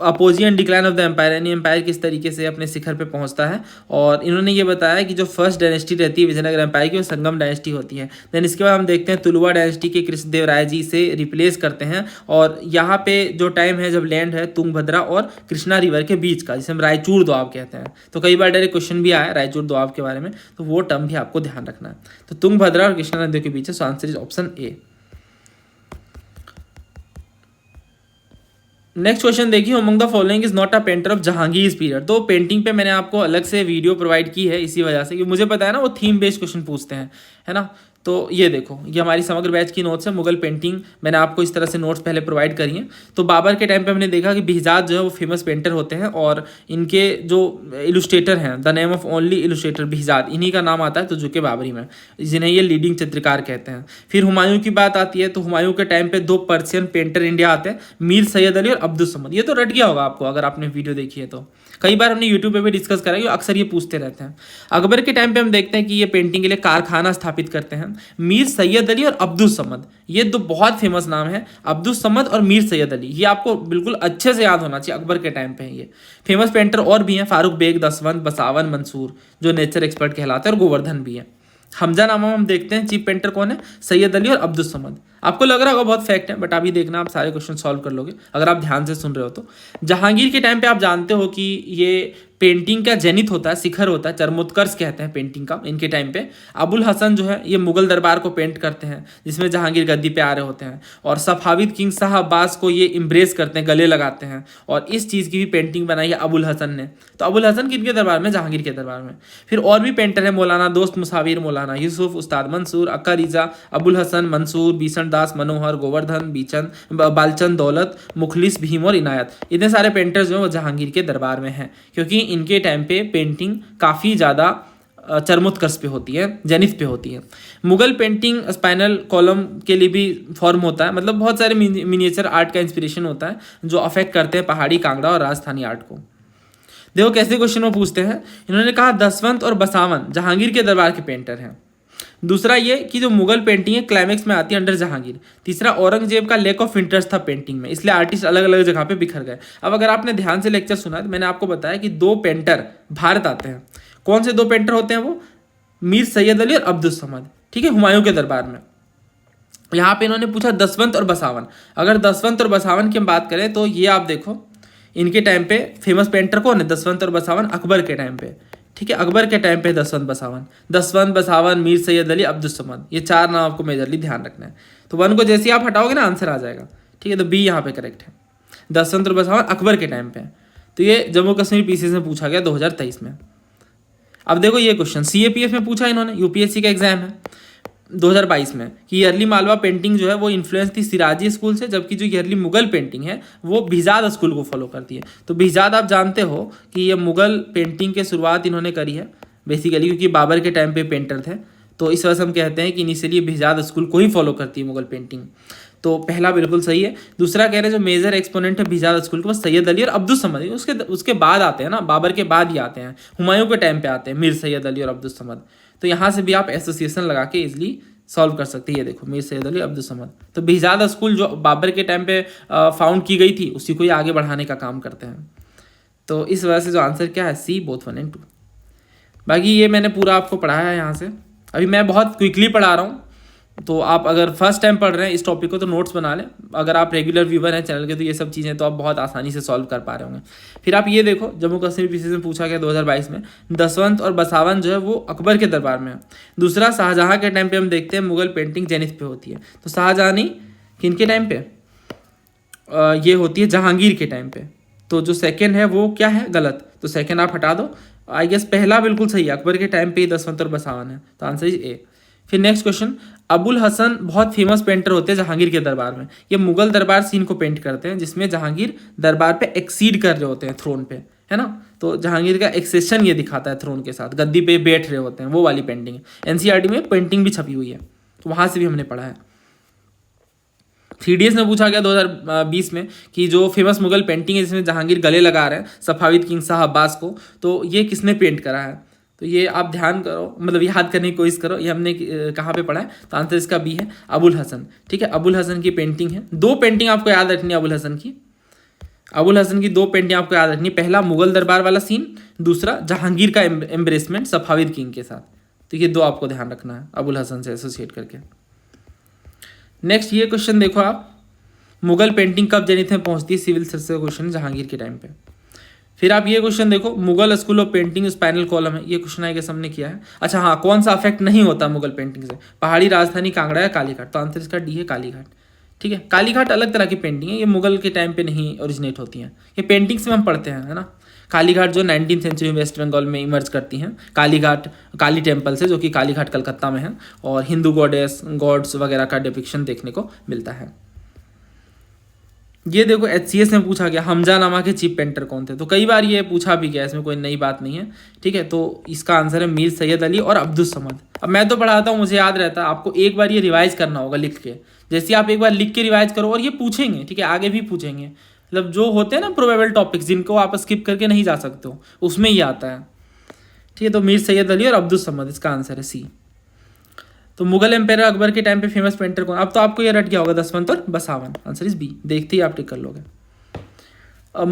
Speaker 1: opposing and decline of the empire, यानी एम्पायर किस तरीके से अपने शिखर पे पहुंचता है। और इन्होंने ये बताया कि जो फर्स्ट डायनेस्टी रहती है विजयनगर एम्पायर की वो संगम डायनेस्टी होती है। देन इसके बाद हम देखते हैं तुलुवा डायनेस्टी के कृष्णदेव राय जी से रिप्लेस करते हैं। और यहाँ पे जो टाइम है जब लैंड है तुंगभद्रा और कृष्णा रिवर के बीच का, जिसे हम रायचूर दोआब कहते हैं। तो कई बार डायरेक्ट क्वेश्चन भी आया रायचूर दोआब के बारे में, तो वो टर्म भी आपको ध्यान रखना है। तो तुंगभद्रा और कृष्णा नदियों के बीच है, so answer is option A. Next question देखिए, among the following is not a painter of Jahangir period. तो पेंटिंग पे मैंने आपको अलग से वीडियो प्रोवाइड की है इसी वजह से कि मुझे पता है ना वो थीम बेस्ड क्वेश्चन पूछते हैं, है ना। तो ये देखो, ये हमारी समग्र बैच की नोट्स है, मुगल पेंटिंग मैंने आपको इस तरह से नोट्स पहले प्रोवाइड करी हैं। तो बाबर के टाइम पे हमने देखा कि बिहजाद जो है वो फेमस पेंटर होते हैं, और इनके जो इलस्ट्रेटर हैं, the name of only illustrator Bihzad, इन्हीं का नाम आता है तुजुक बाबरी में, जिन्हें ये लीडिंग चित्रकार कहते हैं। फिर हुमायूं की बात आती है, तो हुमायूं के टाइम पे 2 पर्शियन पेंटर इंडिया आते हैं, मीर सैयद अली और अब्दुल समद। ये तो रट गया होगा आपको अगर आपने वीडियो देखी है तो, कई बार हमने यूट्यूब पे भी डिस्कस करा है, अक्सर ये पूछते रहते हैं। अकबर के टाइम पे हम देखते हैं कि ये पेंटिंग के लिए कारखाना स्थापित करते हैं, मीर सैयद अली और अब्दुल समद। ये 2 बहुत फेमस नाम है, अब्दुल समद और मीर सैयद अली। ये आपको बिल्कुल अच्छे से याद होना चाहिए, अकबर के टाइम पे ये फेमस पेंटर और भी हैं, फारूक बेग, दसवंत, बसावन, मंसूर जो नेचर एक्सपर्ट कहलाते हैं, और गोवर्धन भी है। हमजा नामा हम देखते हैं चीफ पेंटर कौन है, सैयद अली और अब्दुल समद। आपको लग रहा होगा बहुत फैक्ट है, बट अभी देखना आप सारे क्वेश्चन सॉल्व कर लोगे अगर आप ध्यान से सुन रहे हो तो। जहांगीर के टाइम पे आप जानते हो कि ये पेंटिंग का जेनिथ होता है, शिखर होता है, चरमोत्कर्ष कहते हैं पेंटिंग का इनके टाइम पे। अबुल हसन जो है ये मुगल दरबार को पेंट करते हैं जिसमें जहांगीर गद्दी पे आ रहे होते हैं, और सफाविद किंग शाह अब्बास को ये इम्ब्रेस करते हैं, गले लगाते हैं, और इस चीज़ की भी पेंटिंग बनाई है अबुल हसन ने। तो अबुल हसन किनके दरबार में? जहांगीर के दरबार में। फिर और भी पेंटर है, मौलाना दोस्त मुसाविर, मौलाना यूसुफ, उस्ताद मंसूर, अक्का रिजा, अबुल हसन, मंसूर, बीसन दास, मनोहर, गोवर्धन, बालचंद दौलत, मुखलिस, भीम और इनायत। इतने सारे पेंटर्स जो हैं वो जहांगीर के दरबार में हैं, क्योंकि इनके टाइम पे पेंटिंग काफ़ी ज़्यादा चरमोत्कर्ष पे होती है, जेनिथ पे होती है। मुगल पेंटिंग स्पाइनल कॉलम के लिए भी फॉर्म होता है, मतलब बहुत सारे मिनिएचर आर्ट का इंस्पिरेशन होता है जो अफेक्ट करते हैं पहाड़ी, कांगड़ा और राजस्थानी आर्ट को। देखो कैसे क्वेश्चन में पूछते हैं। इन्होंने कहा दसवंत और बसावन जहांगीर के दरबार के पेंटर हैं। दूसरा ये कि जो मुगल पेंटिंग है क्लाइमेक्स में आती है अंडर जहांगीर। तीसरा, औरंगजेब का लैक ऑफ इंटरेस्ट था पेंटिंग में, इसलिए आर्टिस्ट अलग अलग जगह पे बिखर गए। अब अगर आपने ध्यान से लेक्चर सुना तो मैंने आपको बताया कि 2 पेंटर भारत आते हैं। कौन से 2 पेंटर होते हैं वो? मीर सैयद अली और अब्दुल समद, ठीक है, हुमायूं के दरबार में। यहाँ पे इन्होंने पूछा दसवंत और बसावन। अगर दसवंत और बसावन की हम बात करें तो ये आप देखो इनके टाइम पे फेमस पेंटर कौन है? दसवंत और बसावन अकबर के टाइम पे, ठीक है, अकबर के टाइम पे दसवंत बसावन, मीर सैयद अली, अब्दुल समद, ये 4 नाम आपको मेजरली ध्यान रखना है। तो 1 को जैसे आप हटाओगे ना आंसर आ जाएगा, ठीक है। तो बी यहाँ पे करेक्ट है, दसवंत और बसावन अकबर के टाइम पे। तो ये जम्मू कश्मीर पीसीएस में पूछा गया 2023 में। अब देखो ये क्वेश्चन सीएपीएफ में पूछा इन्होंने, यूपीएससी का एग्जाम है 2022 में, कि यरली मालवा पेंटिंग जो है वो इन्फ्लुएंस थी सिराजी स्कूल से, जबकि जो यरली मुगल पेंटिंग है वो बिजाद स्कूल को फॉलो करती है। तो बिजाद आप जानते हो कि ये मुगल पेंटिंग की शुरुआत इन्होंने करी है बेसिकली, क्योंकि बाबर के टाइम पे पेंटर थे, तो इस वजह से हम कहते हैं कि इनिशियली बिजाद स्कूल को ही फॉलो करती है मुगल पेंटिंग। तो पहला बिल्कुल सही है। दूसरा कह रहे हैं जो मेजर एक्सपोनेंट है बिजाद स्कूल के, बस सैयद अली और अब्दुल समद, उसके बाद आते हैं ना, बाबर के बाद ही आते हैं, हुमायूं के टाइम पे आते हैं मीर सैयद अली और अब्दुल समद। तो यहाँ से भी आप एसोसिएशन लगा के इजिली सॉल्व कर सकते हैं। ये देखो मीर सैयद अली, अब्दुल समद, तो बिजाद स्कूल जो बाबर के टाइम पे फाउंड की गई थी उसी को ही आगे बढ़ाने का काम करते हैं। तो इस वजह से जो आंसर क्या है? सी, बोथ 1 and 2। बाकी ये मैंने पूरा आपको पढ़ाया है यहाँ से, अभी मैं बहुत क्विकली पढ़ा रहा हूँ, तो आप अगर फर्स्ट टाइम पढ़ रहे हैं इस टॉपिक को तो नोट्स बना लें। अगर आप रेगुलर व्यूवर हैं चैनल के तो ये सब चीज़ें तो आप बहुत आसानी से सॉल्व कर पा रहे होंगे। फिर आप ये देखो जम्मू कश्मीर पीसीएस में पूछा गया 2022 में, दसवंत और बसावन जो है वो अकबर के दरबार में है। दूसरा, शाहजहाँ के टाइम पे हम देखते हैं मुगल पेंटिंग जेनिथ पे होती है। तो शाहजहाँ नहीं, किनके टाइम पे? ये होती है जहांगीर के टाइम पे। तो जो सेकेंड है वो क्या है? गलत, तो सेकेंड आप हटा दो। आई गेस पहला बिल्कुल सही है, अकबर के टाइम पे ही दसवंत और बसावन है, तो आंसर इज ए। फिर नेक्स्ट क्वेश्चन, अबुल हसन बहुत फेमस पेंटर होते हैं जहांगीर के दरबार में। ये मुगल दरबार सीन को पेंट करते हैं जिसमें जहांगीर दरबार पे एक्सीड कर रहे होते हैं थ्रोन पे, है ना। तो जहांगीर का एक्सेशन ये दिखाता है थ्रोन के साथ, गद्दी पे बैठ रहे होते हैं, वो वाली पेंटिंग है। एनसीईआरटी में पेंटिंग भी छपी हुई है, तो वहाँ से भी हमने पढ़ा है। सीडीएस में पूछा गया 2020 में कि जो फेमस मुगल पेंटिंग है जिसमें जहांगीर गले लगा रहे हैं सफाविद किंग शाह अब्बास को, तो ये किसने पेंट करा है? तो ये आप ध्यान करो, मतलब याद करने की कोशिश करो, ये हमने कहाँ पे पढ़ा है? तो आंसर इसका बी है, अबुल हसन, ठीक है। अबुल हसन की पेंटिंग है, 2 पेंटिंग आपको याद रखनी है अबुल हसन की। अबुल हसन की 2 पेंटिंग आपको याद रखनी है, पहला मुगल दरबार वाला सीन, दूसरा जहांगीर का एम्ब्रेसमेंट सफाविद किंग के साथ। तो ये 2 आपको ध्यान रखना है अबुल हसन से एसोसिएट करके। नेक्स्ट ये क्वेश्चन देखो आप, मुगल पेंटिंग कब जेनिथ में पहुंचती है? सिविल सर्विस का क्वेश्चन, जहांगीर के टाइम पे। फिर आप ये क्वेश्चन देखो, Mughal school of painting spinal column है, ये क्वेश्चन आएगा हमने किया है। अच्छा हाँ, कौन सा अफेक्ट नहीं होता मुगल पेंटिंग से? पहाड़ी, राजधानी, कांगड़ा या कालीघाट? तो आंसर इसका डी है, कालीघाट, ठीक है। कालीघाट अलग तरह की पेंटिंग है, ये मुगल के टाइम पे नहीं ओरिजिनेट होती हैं, ये पेंटिंग्स में हम पढ़ते हैं, है ना। कालीघाट जो 19th सेंचुरी में वेस्ट बंगाल में इमर्ज करती हैं, कालीघाट काली टेम्पल से, जो कि कालीघाट कलकत्ता में है, और हिंदू गॉड्स वगैरह का डिपिक्शन देखने को मिलता है। ये देखो एचसीएस में पूछा गया हमजा नामा के चीफ पेंटर कौन थे? तो कई बार ये पूछा भी गया, इसमें कोई नई बात नहीं है, ठीक है। तो इसका आंसर है मीर सैयद अली और अब्दुल समद। अब मैं तो पढ़ाता हूँ, मुझे याद रहता है, आपको एक बार ये रिवाइज करना होगा लिख के। जैसे आप एक बार लिख के रिवाइज करो, और ये पूछेंगे, ठीक है, आगे भी पूछेंगे, मतलब जो होते हैं ना प्रोबेबल टॉपिक्स जिनको आप स्किप करके नहीं जा सकते हो, उसमें ही आता है, ठीक है। तो मीर सैयद अली और अब्दुल समद इसका आंसर है सी। तो मुगल एम्पायर अकबर के टाइम पे फेमस पेंटर कौन? अब तो आपको ये रट गया होगा, दसवंत और बसावन, आंसर इज बी, देखते ही आप टिक कर लोगे। अब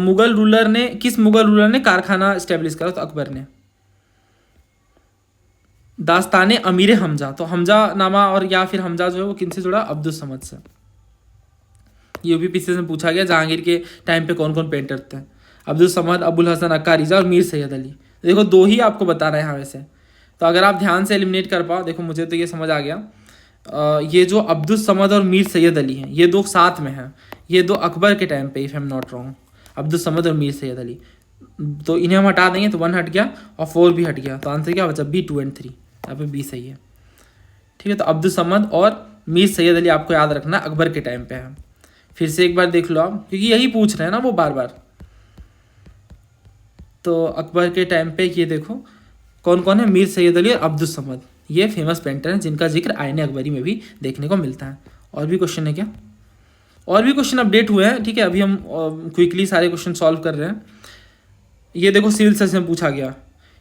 Speaker 1: किस मुगल रूलर ने कारखाना स्टेब्लिश करा? तो अकबर ने। दास्ताने अमीर हमजा, तो हमजा नामा और या फिर हमजा जो है वो किनसे जुड़ा? अब्दुल समद से। यूपी पीसीएस में पूछा गया जहांगीर के टाइम पे कौन कौन पेंटर थे? अब्दुल समद, अबुल हसन अक्का-रिजा और मीर सैयद अली। देखो 2 ही आपको बता रहे हैं यहाँ में से, तो अगर आप ध्यान से एलिमिनेट कर पाओ, देखो मुझे तो ये समझ आ गया, ये जो अब्दुल समद और मीर सैयद अली हैं, ये 2 साथ में हैं, ये 2 अकबर के टाइम पे, if I am not wrong, Abdul Samad और मीर सैयद अली। तो इन्हें हम हटा देंगे तो 1 हट गया और 4 भी हट गया, तो आंसर क्या बचा? बी 2 एंड 3, यहाँ पे बी सही है। ठीक है, तो अब्दुल समद और मीर सैयद अली आपको याद रखना अकबर के टाइम पे है। फिर से एक बार देख लो आप, क्योंकि यही पूछ रहे हैं ना वो बार बार। तो अकबर के टाइम पे ये देखो कौन कौन है, मीर सैयद अली और अब्दुल समद, ये फेमस पेंटर हैं जिनका जिक्र आईने अकबरी में भी देखने को मिलता है। और भी क्वेश्चन है क्या? और भी क्वेश्चन अपडेट हुए हैं। ठीक है, अभी हम क्विकली सारे क्वेश्चन सॉल्व कर रहे हैं। ये देखो सिविल सर्विस में पूछा गया,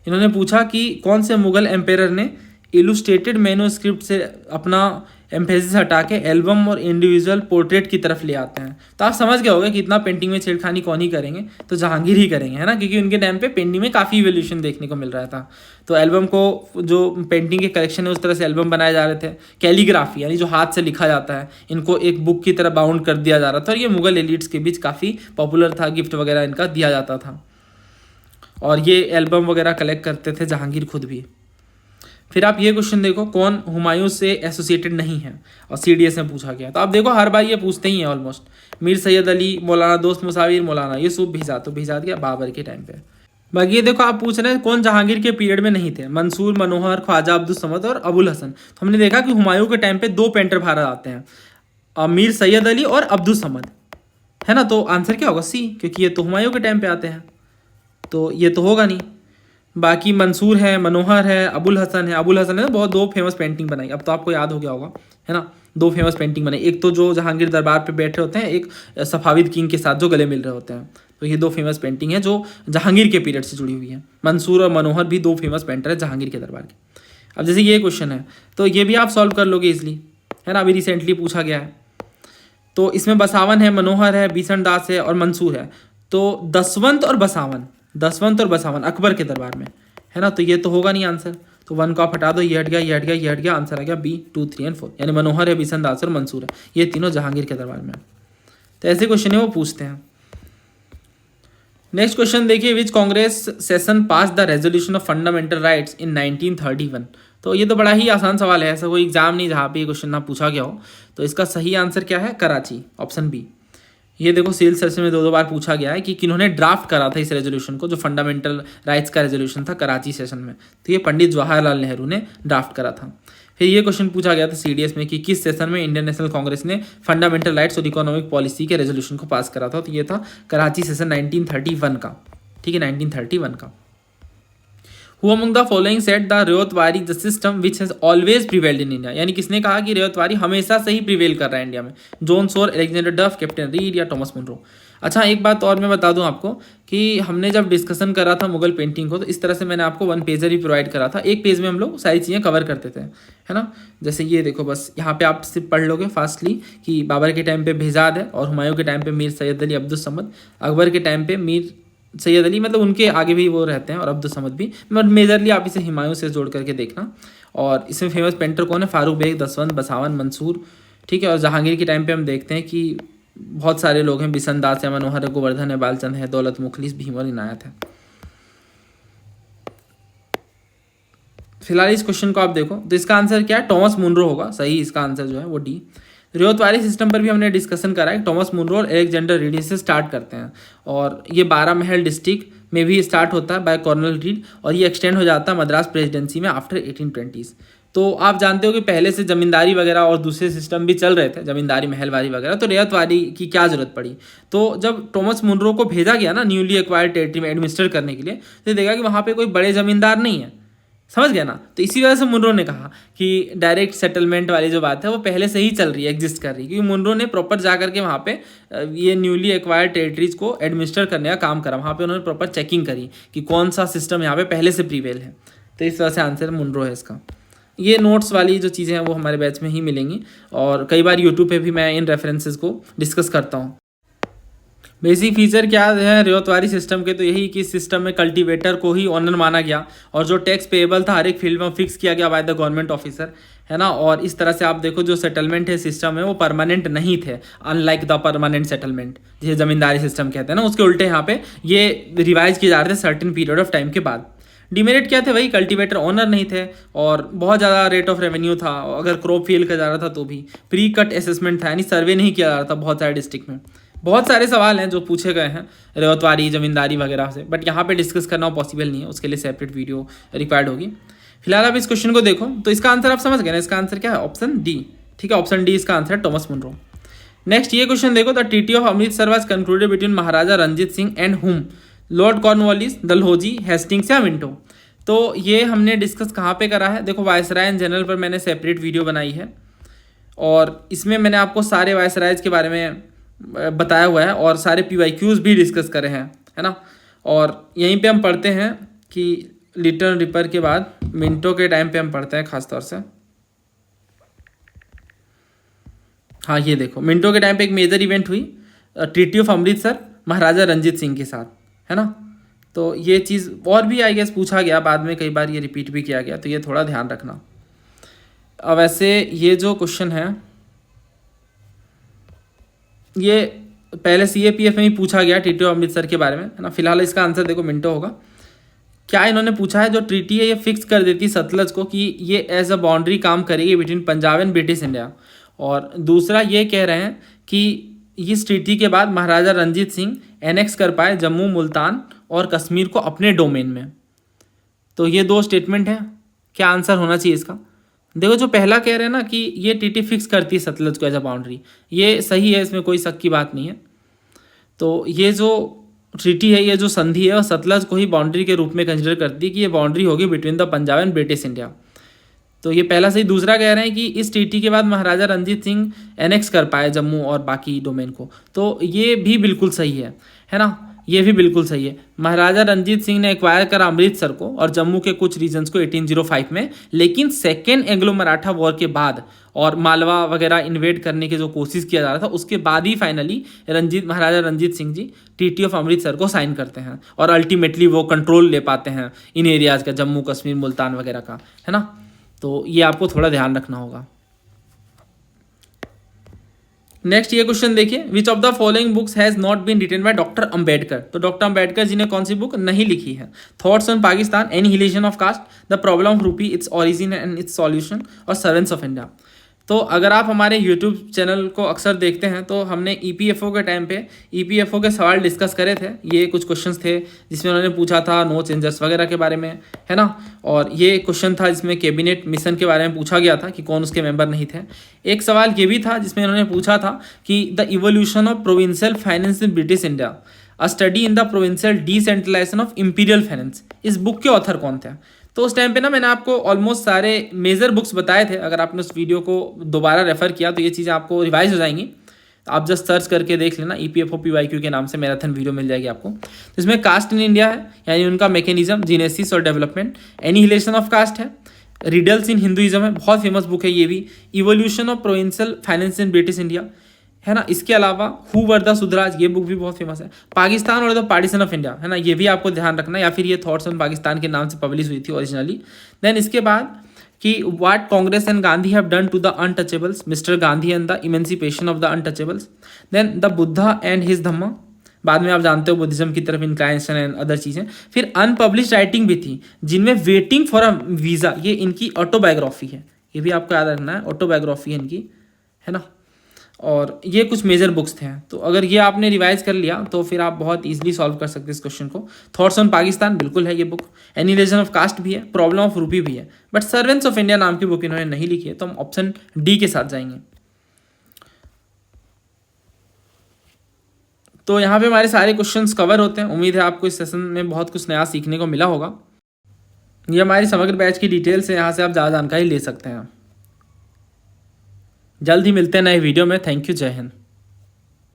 Speaker 1: इन्होंने पूछा कि कौन से मुगल एम्पेरर ने इलुस्ट्रेटेड मैन्युस्क्रिप्ट से अपना एम्फेसिस हटा के एल्बम और इंडिविजुअल पोर्ट्रेट की तरफ ले आते हैं। तो आप समझ गए होंगे कि इतना पेंटिंग में छेड़खानी कौन ही करेंगे, तो जहांगीर ही करेंगे, है ना, क्योंकि उनके टाइम पे पेंटिंग में काफ़ी इवोल्यूशन देखने को मिल रहा था। तो एल्बम को, जो पेंटिंग के कलेक्शन है उस तरह से एल्बम बनाए जा रहे थे। कैलीग्राफी यानी जो हाथ से लिखा जाता है, इनको एक बुक की तरह बाउंड कर दिया जा रहा था, और ये मुगल एलिट्स के बीच काफ़ी पॉपुलर था, गिफ्ट वगैरह इनका दिया जाता था। और ये एल्बम वगैरह कलेक्ट करते थे जहांगीर खुद भी। फिर आप ये क्वेश्चन देखो, कौन हुमायूं से एसोसिएटेड नहीं है, और सीडीएस में पूछा गया। तो आप देखो हर बार ये पूछते ही हैं ऑलमोस्ट, मीर सैयद अली, मौलाना दोस्त मुसाविर, मौलाना यूसुफ, भिजात, तो भिजात गया बाबर के टाइम पे। बाकी ये देखो आप पूछ रहे हैं कौन जहांगीर के पीरियड में नहीं थे, मंसूर, मनोहर, ख्वाजा अब्दुल समद और अबुल हसन। तो हमने देखा कि हुमायूं के टाइम पे 2 पेंटर भारत आते हैं, मीर सैयद अली और अब्दुल समद, है ना। तो आंसर क्या होगा? सी, क्योंकि ये तो हुमायूं के टाइम पे आते हैं, तो ये तो होगा नहीं। बाकी मंसूर है, मनोहर है, अबुल हसन है। अबुल हसन ने बहुत 2 फेमस पेंटिंग बनाई, अब तो आपको याद हो गया होगा, है ना। 2 फेमस पेंटिंग बनाई, एक तो जो जहांगीर दरबार पे बैठे होते हैं, एक सफाविद किंग के साथ जो गले मिल रहे होते हैं। तो ये 2 फेमस पेंटिंग है जो जहांगीर के पीरियड से जुड़ी हुई है। मंसूर और मनोहर भी 2 फेमस पेंटर है जहांगीर के दरबार के। अब जैसे ये क्वेश्चन है, तो ये भी आप सॉल्व कर लोगे इजली, है ना, अभी रिसेंटली पूछा गया है। तो इसमें बसावन है, मनोहर है, बीसन दास है और मंसूर है। तो दसवंत और बसावन अकबर के दरबार में, है ना। तो ये तो होगा नहीं आंसर, तो 1 को आप हटा दो, ये हट गया, ये हट गया, ये हट गया, आंसर आ गया बी 2, 3 एंड 4, यानी मनोहर है, बीसन दास और मंसूर है, ये तीनों जहांगीर के दरबार में। तो ऐसे क्वेश्चन है वो पूछते हैं। नेक्स्ट क्वेश्चन देखिए, which Congress session pass the resolution of fundamental rights in 1931। तो ये तो बड़ा ही आसान सवाल है, ऐसा कोई एग्जाम नहीं जहाँ पे ये क्वेश्चन ना पूछा गया हो। तो इसका सही आंसर क्या है? Karachi, option B. ये देखो सिविल सर्विस में 2 बार पूछा गया है कि किन्होंने ड्राफ्ट करा था इस रेजोल्यूशन को, जो फंडामेंटल राइट्स का रेजोल्यूशन था कराची सेशन में। तो ये पंडित जवाहरलाल नेहरू ने ड्राफ्ट करा था। फिर ये क्वेश्चन पूछा गया था सीडीएस में कि किस सेशन में इंडियन नेशनल कांग्रेस ने फंडामेंटल राइट्स और इकोनॉमिक पॉलिसी के रेजोल्यूशन को पास करा था। तो ये था कराची सेशन 1931 का। ठीक है, 1931 का। Who among the following said the ryotwari the system which has always prevailed in India, यानी किसने कहा कि रेवतवारी हमेशा से ही प्रिवेल कर रहा है इंडिया में? जॉन सोर, अलेक्जेंडर डफ, कैप्टन रीड या टॉमस मुनरो। अच्छा, एक बात और मैं बता दूं आपको कि हमने जब डिस्कशन करा था मुगल पेंटिंग को, तो इस तरह से मैंने आपको 1 पेजर भी प्रोवाइड करा था। एक पेज में हम लोग सारी चीज़ें कवर करते थे, है ना। जैसे ये देखो, बस यहाँ पे आप सिर्फ पढ़ लोगे फास्टली कि बाबर के टाइम पे बेहजाद है, और हुमायूं के टाइम पे मीर सैयद अली, अब्दुल समद, अकबर के टाइम पे मीर सैयद अली, मतलब उनके आगे भी वो रहते हैं, और अब्दुल समद भी, मतलब मेजरली आप इसे हुमायूं से जोड़ करके देखना। और इसमें फेमस पेंटर कौन है? फारूक बेग, दसवंत, बसावन, मंसूर। ठीक है, और जहांगीर के टाइम पे हम देखते हैं कि बहुत सारे लोग हैं, बिसन दास है, मनोहर है, गोवर्धन है, बालचंद है, दौलत मुखलिस, भीम और इनायत है। फिलहाल इस क्वेश्चन को आप देखो, तो इसका आंसर क्या है? टॉमस मुनरो होगा सही, इसका आंसर जो है वो डी। रेवतवारी सिस्टम पर भी हमने डिस्कशन करा है, टॉमस मुनरो और अलेक्जेंडर रीड से स्टार्ट करते हैं, और ये 12 महल डिस्ट्रिक्ट में भी स्टार्ट होता है बाय कर्नल रीड, और ये एक्सटेंड हो जाता है मद्रास प्रेसिडेंसी में आफ्टर 1820s। तो आप जानते हो कि पहले से जमींदारी वगैरह और दूसरे सिस्टम भी चल रहे थे, जमींदारी, महलवारी वगैरह, तो रेवतवारी की क्या जरूरत पड़ी? तो जब टॉमस मुनरो को भेजा गया ना न्यूली एक्वायर्ड टेरिटरी में एडमिनिस्टर करने के लिए, तो देखा कि वहाँ पे कोई बड़े जमींदार नहीं है, समझ गया ना। तो इसी वजह से मुनरो ने कहा कि डायरेक्ट सेटलमेंट वाली जो बात है वो पहले से ही चल रही है, एग्जिस्ट कर रही है, क्योंकि मुनरो ने प्रॉपर जा करके वहाँ पे ये न्यूली एक्वायर्ड टेरिटरीज को एडमिनिस्टर करने का काम करा। वहाँ पे उन्होंने प्रॉपर चेकिंग करी कि कौन सा सिस्टम यहाँ पे पहले से प्रीवेल है। तो इस वजह से आंसर मुनरो है इसका। ये नोट्स वाली जो चीज़ें हैं वो हमारे बैच में ही मिलेंगी, और कई बार यूट्यूब पे भी मैं इन रेफरेंसेस को डिस्कस करता हूँ। बेसिक फीचर क्या है रेवतवारी सिस्टम के, तो यही कि इस सिस्टम में कल्टीवेटर को ही ऑनर माना गया और जो टैक्स पेएबल था हर एक फील्ड में फिक्स किया गया बाय द गवर्नमेंट ऑफिसर, है ना। और इस तरह से आप देखो जो सेटलमेंट है सिस्टम है वो परमानेंट नहीं थे, अनलाइक द परमानेंट सेटलमेंट जिसे जमींदारी सिस्टम कहते हैं ना, उसके उल्टे यहाँ पे ये रिवाइज किए जा रहे थे सर्टेन पीरियड ऑफ टाइम के बाद। डिमेरिट क्या थे, वही कल्टीवेटर ओनर नहीं थे और बहुत ज़्यादा रेट ऑफ रेवेन्यू था, अगर क्रॉप फेल किया जा रहा था तो भी प्री कट असेसमेंट था, यानी सर्वे नहीं किया जा रहा था बहुत सारे डिस्ट्रिक्ट में। बहुत सारे सवाल हैं जो पूछे गए हैं रेवतवारी जमींदारी वगैरह से, बट यहाँ पे डिस्कस करना पॉसिबल नहीं है, उसके लिए सेपरेट वीडियो रिक्वायर्ड होगी। फिलहाल आप इस क्वेश्चन को देखो तो इसका आंसर आप समझ गए ना, इसका आंसर क्या है ऑप्शन डी, ठीक है, ऑप्शन डी इसका आंसर है, टॉमस मुनरो। नेक्स्ट ये क्वेश्चन देखो, the treaty of Amritsar was concluded between Maharaja Ranjit Singh and whom, Lord Cornwallis, Dalhousie, Hastings या मिंटो। तो ये हमने डिस्कस कहाँ पे करा है, देखो वायसराय इन जनरल पर मैंने सेपरेट वीडियो बनाई है और इसमें मैंने आपको सारे वायसरायज के बारे में बताया हुआ है और सारे PYQs भी डिस्कस करे हैं, है ना। और यहीं पे हम पढ़ते हैं कि लिटल रिपर के बाद मिंटो के टाइम पे हम पढ़ते हैं खास तौर से। हाँ ये देखो मिंटो के टाइम पे एक मेजर इवेंट हुई, ट्रीटी ऑफ अमृतसर महाराजा रंजीत सिंह के साथ, है ना। तो ये चीज़ और भी आई गेस पूछा गया बाद में, कई बार ये रिपीट भी किया गया, तो ये थोड़ा ध्यान रखना। अब ऐसे ये जो क्वेश्चन है ये पहले CAPF में ही पूछा गया ट्रीटी ऑफ अमृतसर के बारे में, है ना। फिलहाल इसका आंसर देखो मिंटो होगा। क्या इन्होंने पूछा है, जो ट्रीटी है ये फिक्स कर देती सतलज को कि ये एज अ बाउंड्री काम करेगी between Punjab and British India, और दूसरा ये कह रहे हैं कि इस ट्रीटी के बाद महाराजा रंजीत सिंह एनेक्स कर पाए जम्मू, मुल्तान और कश्मीर को अपने डोमेन में। तो ये दो स्टेटमेंट है, क्या आंसर होना चाहिए इसका। देखो जो पहला कह रहे हैं ना कि ये ट्रीटी फिक्स करती है सतलज को एज अ बाउंड्री, ये सही है, इसमें कोई शक की बात नहीं है। तो ये जो ट्रीटी है, ये जो संधि है और सतलज को ही बाउंड्री के रूप में कंसिडर करती है कि ये बाउंड्री होगी between the Punjab and British India. तो ये पहला सही। दूसरा कह रहे हैं कि इस ट्रीटी के बाद महाराजा रंजीत सिंह एनेक्स कर पाए जम्मू और बाकी डोमेन को, तो ये भी बिल्कुल सही है ना, ये भी बिल्कुल सही है। महाराजा रंजीत सिंह ने एक्वायर करा अमृतसर को और जम्मू के कुछ रीजन्स को 1805 में, लेकिन सेकेंड एंग्लो मराठा वॉर के बाद और मालवा वगैरह इन्वेड करने की जो कोशिश किया जा रहा था उसके बाद ही finally Maharaja Ranjit Singh ji treaty of Amritsar को साइन करते हैं और अल्टीमेटली वो कंट्रोल ले पाते हैं इन एरियाज़ का, जम्मू कश्मीर मुल्तान वगैरह का, है ना। तो ये आपको थोड़ा ध्यान रखना होगा। नेक्स्ट ये क्वेश्चन देखिए, which of the following books has not been written by doctor Ambedkar. तो डॉक्टर अंबेडकर जी ने कौन सी बुक नहीं लिखी है, thoughts on Pakistan, annihilation of caste, the problem of rupee, its origin and its solution और सर्वेंट्स ऑफ इंडिया। तो अगर आप हमारे यूट्यूब चैनल को अक्सर देखते हैं तो हमने EPFO के टाइम पे EPFO के सवाल डिस्कस करे थे। ये कुछ क्वेश्चंस थे जिसमें उन्होंने पूछा था नो चेंजर्स वगैरह के बारे में, है ना। और ये क्वेश्चन था जिसमें कैबिनेट मिशन के बारे में पूछा गया था कि कौन उसके मेंबर नहीं थे। एक सवाल ये भी था जिसमें उन्होंने पूछा था कि the evolution of provincial finance in British India, a study in the provincial decentralisation of imperial finance, इस बुक के ऑथर कौन थे। तो उस टाइम पे ना मैंने आपको ऑलमोस्ट सारे मेजर बुक्स बताए थे, अगर आपने उस वीडियो को दोबारा रेफर किया तो ये चीज़ें आपको रिवाइज हो जाएंगी। आप जस्ट सर्च करके देख लेना, EPFO PYQ के नाम से मैराथन वीडियो मिल जाएगी आपको। तो इसमें कास्ट इन इंडिया है, यानी उनका मैकेनिज्म, जीनेसिस और डेवलपमेंट, एनिहिलेशन ऑफ कास्ट है, रिडल्स इन हिंदुइज्म है, बहुत फेमस बुक है ये भी, evolution of provincial finance in British India, है ना। इसके अलावा हु वर द सुधराज, ये बुक भी बहुत फेमस है, पाकिस्तान और द पार्टीशन ऑफ इंडिया, है ना, ये भी आपको ध्यान रखना, या फिर ये थॉट्स ऑन पाकिस्तान के नाम से पब्लिश हुई थी ओरिजिनली। देन इसके बाद कि what Congress and Gandhi have done to the untouchables, mister Gandhi and the emancipation of the untouchables. Then the Buddha and his dhamma, बाद में आप जानते हो बुद्धिज्म की तरफ इंक्लाइनेशन एंड अदर चीज़ें। फिर अनपब्लिश्ड राइटिंग भी थी जिनमें वेटिंग फॉर अ वीज़ा, ये इनकी ऑटोबायोग्राफी है, ये भी आपको याद रखना है, ऑटोबायोग्राफी है इनकी, है ना। और ये कुछ मेजर बुक्स थे। तो अगर ये आपने रिवाइज कर लिया तो फिर आप बहुत इजीली सॉल्व कर सकते हैं इस क्वेश्चन को। थॉट्स ऑन पाकिस्तान बिल्कुल है ये बुक, एनिहिलेशन ऑफ कास्ट भी है, प्रॉब्लम ऑफ रूपी भी है, बट सर्वेंट्स ऑफ इंडिया नाम की बुक इन्होंने नहीं लिखी है, तो हम ऑप्शन डी के साथ जाएंगे। तो यहाँ पे हमारे सारे क्वेश्चंस कवर होते हैं। उम्मीद है आपको इस सेशन में बहुत कुछ नया सीखने को मिला होगा। ये हमारी समग्र बैच की डिटेल्स है, यहाँ से आप ज़्यादा जानकारी ले सकते हैं। जल्द ही मिलते हैं नए वीडियो में। थैंक यू, जय हिंद।